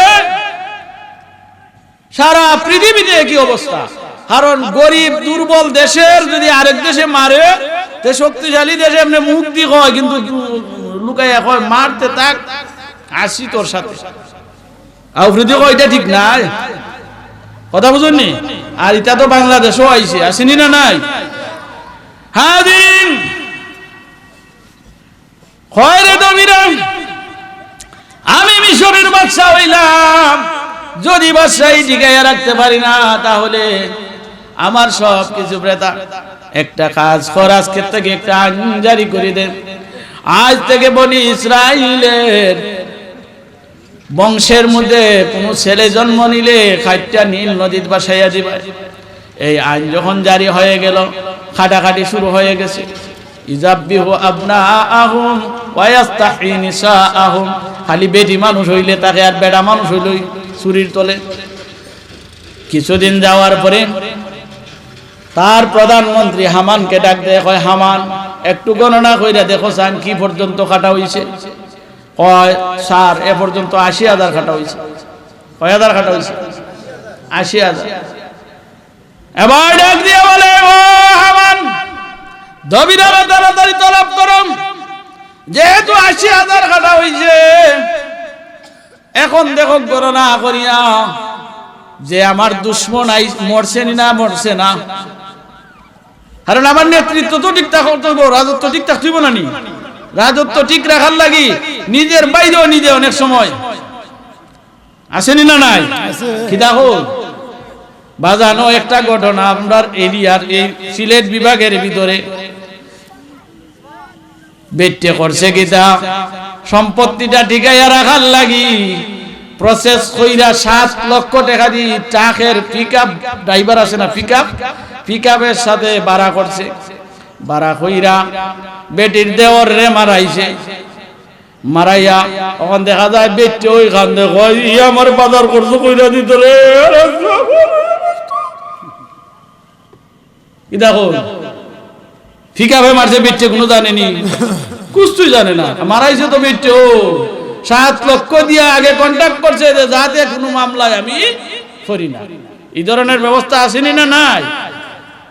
Speaker 1: সারা পৃথিবীতে কি অবস্থা। কারণ গরিব দুর্বল দেশের যদি আরেক দেশে মারে, তো শক্তিশালী দেশে এমনি মুক্তি হয়, কিন্তু লুকাইয়া কয় মারতে থাক, আসি তোর সাথে। আফ্রিদি কয় এটা ঠিক নাই, কথা বুঝুননি? আর এটা তো বাংলাদেশও আইছে, আসেনি না নাই? হাদিন কয় রে দবিরা, আমি মিশরের বাদশা হইলাম, যদি বাদশাহী টিকাইয়া রাখতে পারি না, তাহলে আমার সব কিছু বৃথা। একটা কাজ কর, আজকের থেকে একটা আইন জারি করে দে, আজ থেকে বনি ইসরাইলের বংশের মধ্যে কোনো ছেলে জন্ম নিলে খাইটা নীল নদীত ভাসাইয়া দিবা। এই আইন যখন জারি হয়ে গেল, খাটাখাটি শুরু হয়ে গেছে। ইজাব্বিহু আবনাআহুম ওয়া ইস্তাহয়ী নিসাআহুম, খালি বেটি মানুষ হইলে তাকে আর বেড়া মানুষ হইলই চুরির তলে। কিছুদিন যাওয়ার পরে তার প্রধানমন্ত্রী হামানকে ডাক দেয়, কয় হামান, একটু গণনা কইরা দেখো চান কি পর্যন্ত কাটা হইছে। কয় স্যার, এ পর্যন্ত 80,000 কাটা হইছে। কয় হাজার কাটা হইছে? 80,000। এবার ডাক দিয়ে বলে, ও হামান, দবিরারা তাড়াতাড়ি তলব করো, যেহেতু 80,000 কাটা হইছে, এখন দেখো গণনা করিয়া যে আমার দুশ্মন আই মরছে না মরছে না, কারণ আমার নেতৃত্ব তো ঠিক থাকতে হইব, রাজত্ব ঠিক থাকতে হইব না নি? রাজত্ব ঠিক রাখার লাগি নিজের বাইরেও নিজে অনেক সময় আসেনি না নাই? কি দেখো বাজানো একটা ঘটনা আপনার এরিয়ার এই সিলেট বিভাগের ভিতরে বেটে করছে কিতা সম্পত্তিটা ঠিকাইয়া রাখার লাগি প্রসেস কইরা 7 লক্ষ টাকা দিয়ে ট্রাকের পিকআপ ড্রাইভার আছে না, পিকআপের সাথে ভাড়া করছে। ভাড়া কইরা বেটির দেওর রে মারাইছে, মারাইয়া ওখান দেখা যায় বেটে ওইখান দেখো আমার বাজার করছো কইরা দিত রে। কি দেখো পিকআপে মারছে বেটে, কোনো জানেনি, কুছই জানে না, মারাইছে তো বেটে। ও 7 লক্ষ দিয়া আগে কন্ট্যাক্ট করছে যে যাতে কোনো মামলায় আমি করি না। এই ধরনের ব্যবস্থা আসেনি না নাই?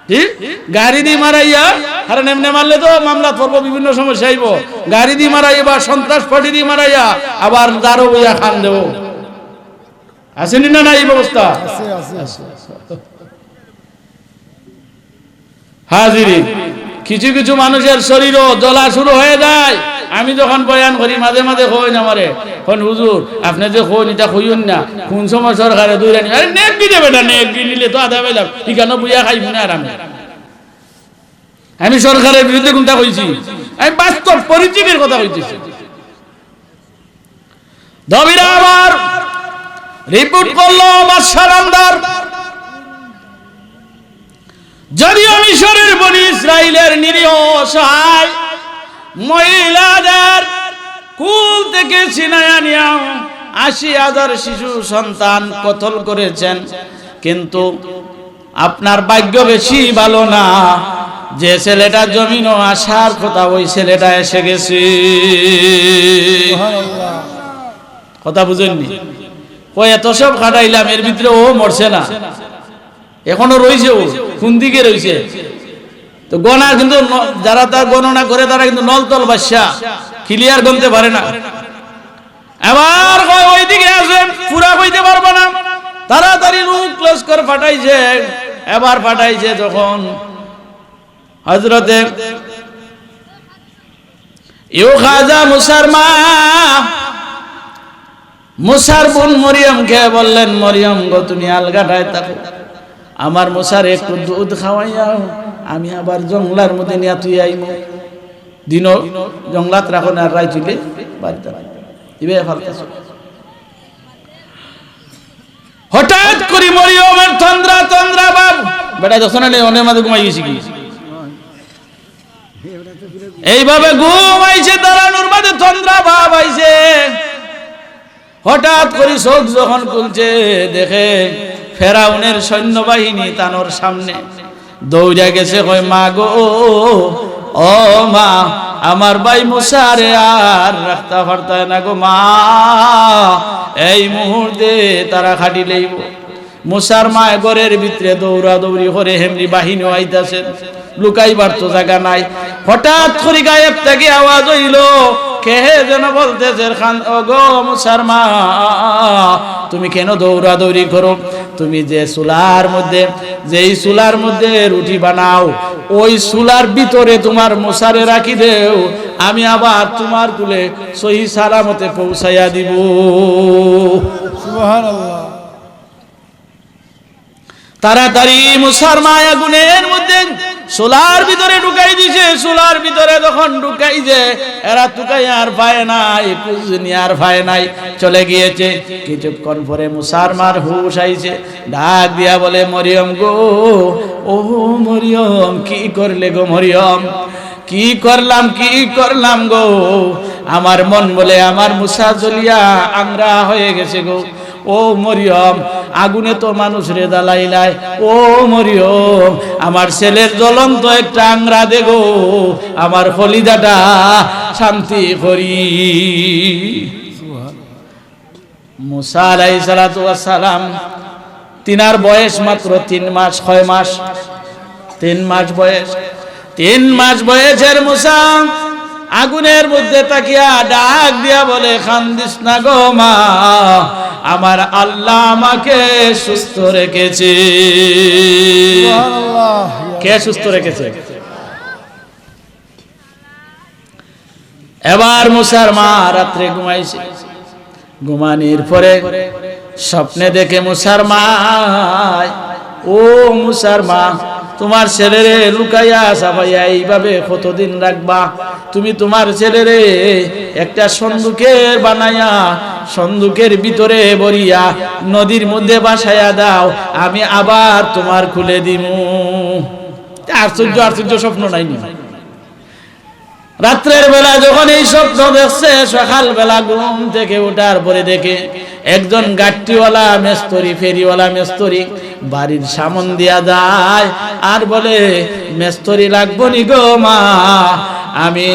Speaker 1: ঠিক গাড়ি দিয়ে মারাইয়া, কারণ এমনি মারলে তো মামলা করবো, বিভিন্ন সমস্যা আইব। গাড়ি দিয়ে মারাইয়া বা সন্ত্রাস পার্টি দিয়ে মারাইয়া আবার দারো বইয়া খান দেব, আসেনি না নাই এই ব্যবস্থা? হাজিরি কিছু কিছু মানুষের শরীরও জ্বলা শুরু হয়ে যায়। আমি যখন বয়ান করি মাঝে মাঝে কই না আমারে, কোন হুজুর আপনি যে কইন এটা কইন না, কোন সময় সরকারে দুইরানি আরে নেক দিতে বেটা, নেক দিলে তো আধা পাইলাম, ঠিকানা বুইয়া খাইব না। আর আমি সরকারের বিরুদ্ধে কোনটা কইছি? আমি বাস্তব পরিস্থিতির কথা কইতেছি। দবিরা আবার রিপোর্ট করলো বাদশার আমদার, যদিও মিশরের বনি ইসরাইলের নিরীহ অসহায় মহিলাদের কুল থেকে ছিনাইয়া নিয়া 80,000 শিশু সন্তান কতল করেছেন, কিন্তু আপনার ভাগ্য বেশি ভালো না যে ছেলেটা জমিনও আসার কথা ওই ছেলেটা এসে গেছে। কথা বুঝেননি? ও এত সব খাটাইলাম, এর ভিতরে ও মরছে না, এখনো রয়েছে। ও কোন দিকে রয়েছে? তো গণা কিন্তু যারা তার গণনা করে তারা কিন্তু নলতল বাদশা ক্লিয়ার গণতে পারে না। এবার ওই দিকে আসেন, পুরা কইতে পারবো না, তাড়াতাড়ি রুক ক্লোজ করে পাঠাইছে। এবার পাঠাইছে যখন হযরতে ইউখাজা মুসার মা মুসার বোন মরিয়মকে বললেন, মরিয়ম গো তুমি আলগাটায় থাকো, আমার মুসার একটু দুধ খাওয়াইয়াও, আমি আবার জঙ্গলার মধ্যে নিয়ে তুই আইব। দিনও জঙ্গলাত রাখো না, রাই তুলে বাড়িতে হঠাৎ করে মরিয়মের তন্দ্রা তন্দ্রা বাপ বেটা যখন অনেক মাঝে ঘুমাই গেছি কি এইভাবে ঘুম আইছে, দাঁড়ানোর মাঝে তন্দ্রা ভাব আইছে। হঠাৎ করে চোখ যখন খুলছে দেখে ফেরাউনের সৈন্যবাহিনী তানোর সামনে দৌড়া গেছে। কই মা গো, ও মা, আমার ভাই মুসারে আর রাখতে পারতায় না গো মা, এই মুহূর্তে তারা খাটি লইব। মুসার মা ঘরের ভিতরে দৌড়া দৌড়ি করে, হেমরি বাহিনী আইতাছে, লুকাইবার তো জায়গা নাই। হঠাৎ করে গায়েব থেকে আওয়াজ হইল, কে যেন বলতেছে, খান ও গো মুসার মা, তুমি কেন দৌড়া দৌড়ি করো? তুমি যে চুলার মধ্যে, যেই চুলার মধ্যে রুটি বানাও, ওই চুলার ভিতরে তোমার মুসারে রাখি দেও, আমি আবার তোমার কুলে সহি সালামতে পৌঁছাইয়া দিব।
Speaker 2: সুবহানাল্লাহ।
Speaker 1: তাড়াতাড়ি মুসার মা আগুনের মধ্যে চুলার ভিতরে ঢুকাই দিছে। চুলার ভিতরে যখন ঢুকাই যে এরা টুকাই আর পায় নাই, কুজনি আর পায় নাই, চলে গিয়েছে। কিছুক্ষণ পরে মুসার মার হুশ আইছে, ডাক দিয়া বলে, মরিয়ম গো, ও মরিয়ম, কি করলে গো মরিয়ম? কি করলাম গো? আমার মন বলে আমার মুসা জ্বলিয়া আংরা হয়ে গেছে গো। ও মরিয়ম, আগুনে তো মানুষ রে জ্বালাইলাই। ও মরিয়ম, আমার ছেলের জ্বলন্ত একটা আংরা দে গো, আমার কলিজাটা শান্তি করি। মুসা আলাইহিস সালাতু ওয়াস সালাম, তিনার বয়স মাত্র 3 মাস 6 মাস, 3 মাস বয়স। 3 মাস বয়সের মুসা আগুনের মধ্যে তাকিয়া ডাক দিয়া বলে, কান্দিস না গো মা, আমার আল্লাহ আমাকে সুস্থ রেখেছে।
Speaker 2: সুবহানাল্লাহ।
Speaker 1: কে সুস্থ রেখেছে? এবার মুসার মা রাত্রে ঘুমাইছে। ঘুমানির পরে স্বপ্নে দেখে মুসার মা, ও মুসার মা, তোমার ছেলেরে লুকাইয়া চাপাইয়া এইভাবে কতদিন রাখবা? তুমি তোমার ছেলেরে একটা সন্দুকের বানাইয়া সন্দুকের ভিতরে ভরিয়া নদীর মধ্যে বাসাইয়া দাও, আমি আবার তোমার খুলে দিমু। আশ্চর্য আশ্চর্য স্বপ্ন নাইনি? রাত্রের বেলা যখন এই স্বপ্ন দেখছে, সকাল বেলা ঘুম থেকে ওঠার পরে দেখে একজন গাট্টিওয়ালা মেস্তরি, ফেরিওয়ালা মেস্তরি বাড়ির সামন দিয়া যায় আর বলে, মেস্তরি লাগবো নি গো মা, আমি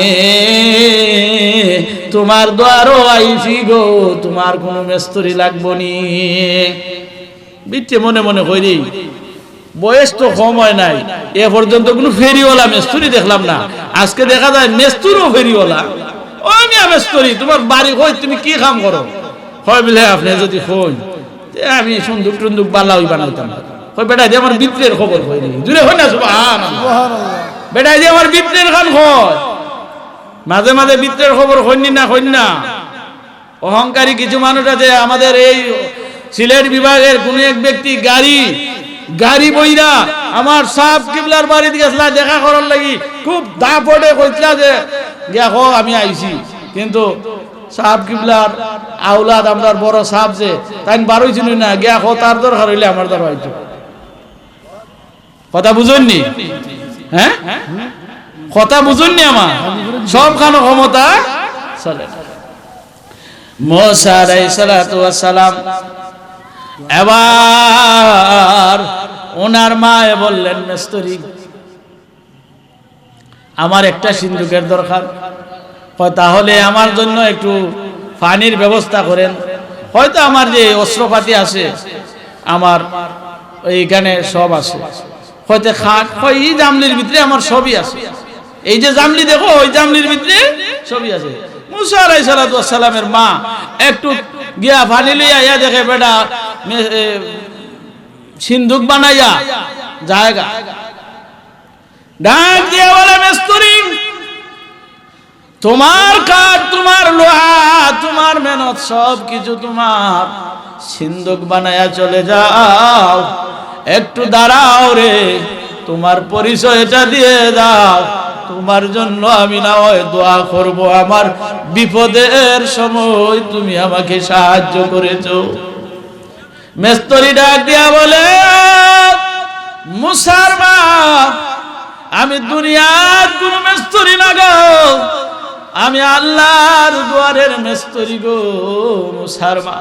Speaker 1: তোমার দ্বারও আইছি গো, তোমার কোনো মেস্তরি লাগবো নি? বিচ্ছে মনে মনে কইরি, বয়স তো কম হয় নাই, এ পর্যন্ত কোনো ফেরিওয়ালা মেস্তরি দেখলাম না। আজকে দেখা যায় মেস্তুরও ফেরিওয়ালা। ওই মিয়া মেস্তরি, তোমার বাড়ি কই, তুমি কি কাম করো? হয় বলে আপনি যদি কই আমি সন্দুক টন্দুক বালা ওই বানাইতাম, কই বেটা দিয়ে আমার বিত্রের খবর কইনি, দূরে হয় না সুবহানাল্লাহ, বেটা দিয়ে আমার বিত্রের খান কয়। মাঝে মাঝে বিত্রের খবর কইনি না, কইন না। অহংকারী কিছু মানুষ আছে আমাদের এই সিলেট বিভাগের কোন এক ব্যক্তি গাড়ি বইরা আমার সাহেব কিবলার বাড়িতে গেছলা দেখা করার লাগি, খুব দাপটে কইছলা যে দেখো আমি আইছি, কিন্তু সাহেব কিবলার আওলাদ আমরার বড় সাহেব যে তাই বারোই চিনি না, গিয়া তার দরকার হইলে আমার দরকার হইতো। কথা বুঝুননি? হ্যাঁ, কথা বুঝুননি? আমার সব খানো ক্ষমতা চলে না। মুসা আলাইহিস সালাতু ওয়াস সালাম এবার ওনার মা বললেন, মেস্তরি আমার একটা সিন্দুকের দরকার, তাহলে আমার জন্য একটু পানির ব্যবস্থা করেন। হয়তো আমার যে অস্ত্রপাতি আছে আমার এইখানে সব আছে, হয়তো খাট, এই জামলির ভিতরে আমার সবই আছে, এই যে জামলি দেখো ওই জামলির ভিতরে সবই আছে। মুসা আলাইহিস সালাতু ওয়াস সালামের মা একটু গিয়া পানি লইয়া ইয়া দেখে বেটা সিন্ধুক বানাইয়া জায়গা ডাক দিয়ে বলে, মেস্তরি তোমার কাঠ, তোমার লোহা, তোমার মেহনত সব কিছু তোমার, সিন্ধুক বানাইয়া চলে যাও, একটু দাঁড়াও রে, তোমার পরিচয়টা দিয়ে দাও, তোমার জন্য আমি না হয় দোয়া করব, আমার বিপদের সময় তুমি আমাকে সাহায্য করেছো। মেস্তরি ডাক দিয়া বলে, মুসার মা, আমি দুনিয়ার কোন মেস্তরি না গো, আমি আল্লাহর দুয়ারের মেস্তরি গো মুসার মা।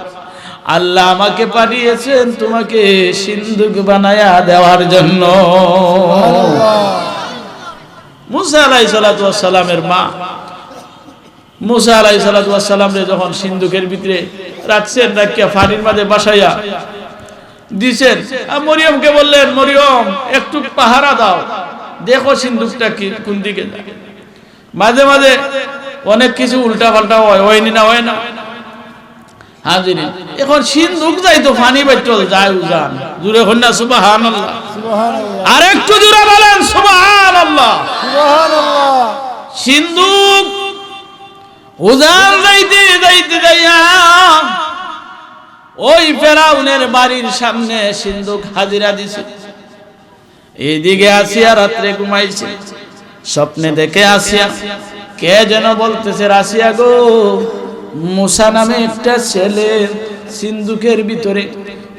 Speaker 1: আল্লাহ আমাকে পাঠিয়েছেন তোমাকে সিন্ধুক বানায়া দেওয়ার জন্য। মুসা আলাইহিস সালাতু ওয়াস সালামের মা মুসা আলাইহিস সালাতু ওয়াস সালাম রে যখন সিন্ধুকের ভিতরে রাখছেন, রাখিয়া পানির মাঝে বাসাইয়া দিছেন, মরিয়মকে বললেন, মরিয়ম একটু পাহারা দাও, দেখো সিন্ধুকটা কি কোন দিকে যায়। মাঝে মাঝে অনেক কিছু উল্টা পাল্টা হয়নি না, হয় না হাজিরি। এখন সিন্ধুক যাই তো পানি বাইটল যায় উজান, জুড়ে হন না সুবহানাল্লাহ, সুবহানাল্লাহ, আর একটু জুড়ে বলেন সুবহানাল্লাহ, সুবহানাল্লাহ। সিন্ধুক উজান যাইতে যাইতে যাইয়া ওই ফেরাউনের বাড়ির সামনে সিন্ধুক হাজিরা দিছে। এইদিকে আসিয়া রাত্রে ঘুমাইছে, স্বপ্নে দেখে আসিয়া কে যেন বলতেছে, রাশিয়া গো, মুসা নামে একটা ছেলে সিন্ধুকের ভিতরে,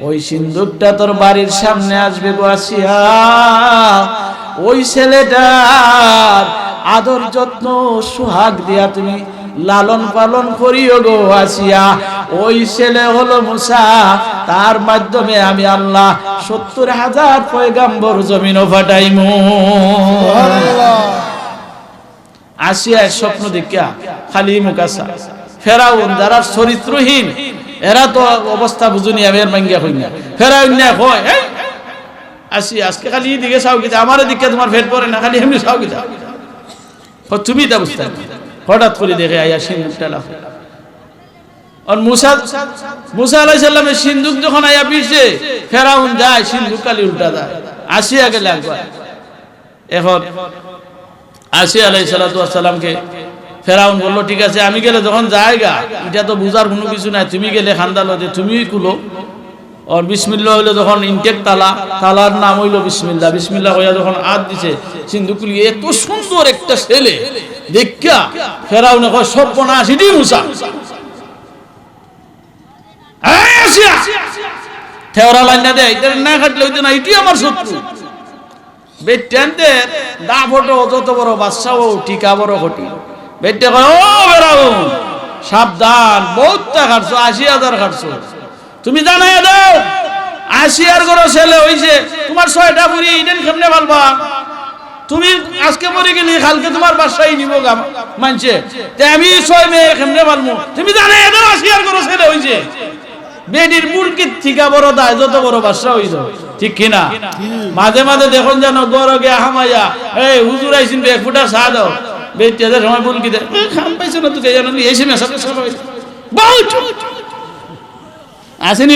Speaker 1: ওই সিন্ধুকটা তোর বাড়ির সামনে আসবে গো আসিয়া, ওই ছেলেটার আদর যত্ন সোহাগ দিয়া তুমি লালন পালন করিও গো আসিয়া। ওই ছেলে হলো মুসা, তার মাধ্যমে আমি আল্লাহ ৭০,০০০ পয়গাম্বর জমিনও পাঠাইমু। আসিয়া স্বপ্ন দেখিয়া খালি মুকাসা ফেরাউন যারা চরিত্রহীন, এরা তো অবস্থা বুঝুনি, আমি মাঙ্গিয়া হই না। ফেরাউন না কয়, আসি আজকে খালি দিকে চাও কিতা, আমার দিকে তোমার ভেট পড়ে না, খালি এমনি চাও কিতা, তুমি তা বুঝতে হঠাৎ করে দেখে আইয়া সিন্ধুকটা লাফে। আর মুসা আলাইহিস সালামের সিন্ধুক যখন আইয়া পিছে ফেরাউন যায়, সিন্ধুক কালি উল্টা যায়। আসিয়া গেলে একবার, এখন আসিয়া আলাইহিস সালামকে ফেরাউন বললো ঠিক আছে আমি গেলে যখন যায়গা, এটা তো বুঝার কোনো কিছু নাই, তুমি গেলে খান্দালো যে তুমি কুলো। আর বিসমিল্লাহ হইলো যখন ইনটেক তালার নাম হইলো বিসমিল্লাহ, বিসমিল্লাহ হইয়া যখন হাত দিছে সিন্ধুক খুলি, এত সুন্দর একটা ছেলে দেখা ফেরাউন এখন সর্বনাশ, এটি মুসা থেওরা লাইন না দেয়, এটা না কাটলে হইতে না, এটি আমার শত্রু। বেটেনদের দা ফটো যত বড় বাচ্চাও টিকা বড় ঘটি। বেটে কয় ও ফেরাউন সাবধান, বহুত টাকা খাটছো, ৮০,০০০ খাটছো, তুমি জানাই দাও ৮০,০০০ করে ছেলে হইছে, তোমার ৬টা বুড়ি ইডেন কেমনে পালবা? তুমি আজকে মরে গেলি কালকে তোমার বাসায় নিব গা মানছে, আমি ৬ মেয়ে কেমনে পালবো? তুমি জানাই দাও ৮০,০০০ করে ছেলে হইছে। বেডির বুলকি থিকা বড় দায়, যত বড় বাসা হইল, ঠিক কিনা? মাঝে মাঝে দেখুন যেন গড় গিয়া হামাইয়া এই হুজুর আইসিন এক ফুটা চা দাও, বেটিয়াদের সময় বুলকি দেয়, খাম পাইছো না তুই জানো এসে মেশাতে সবাই আসেনি।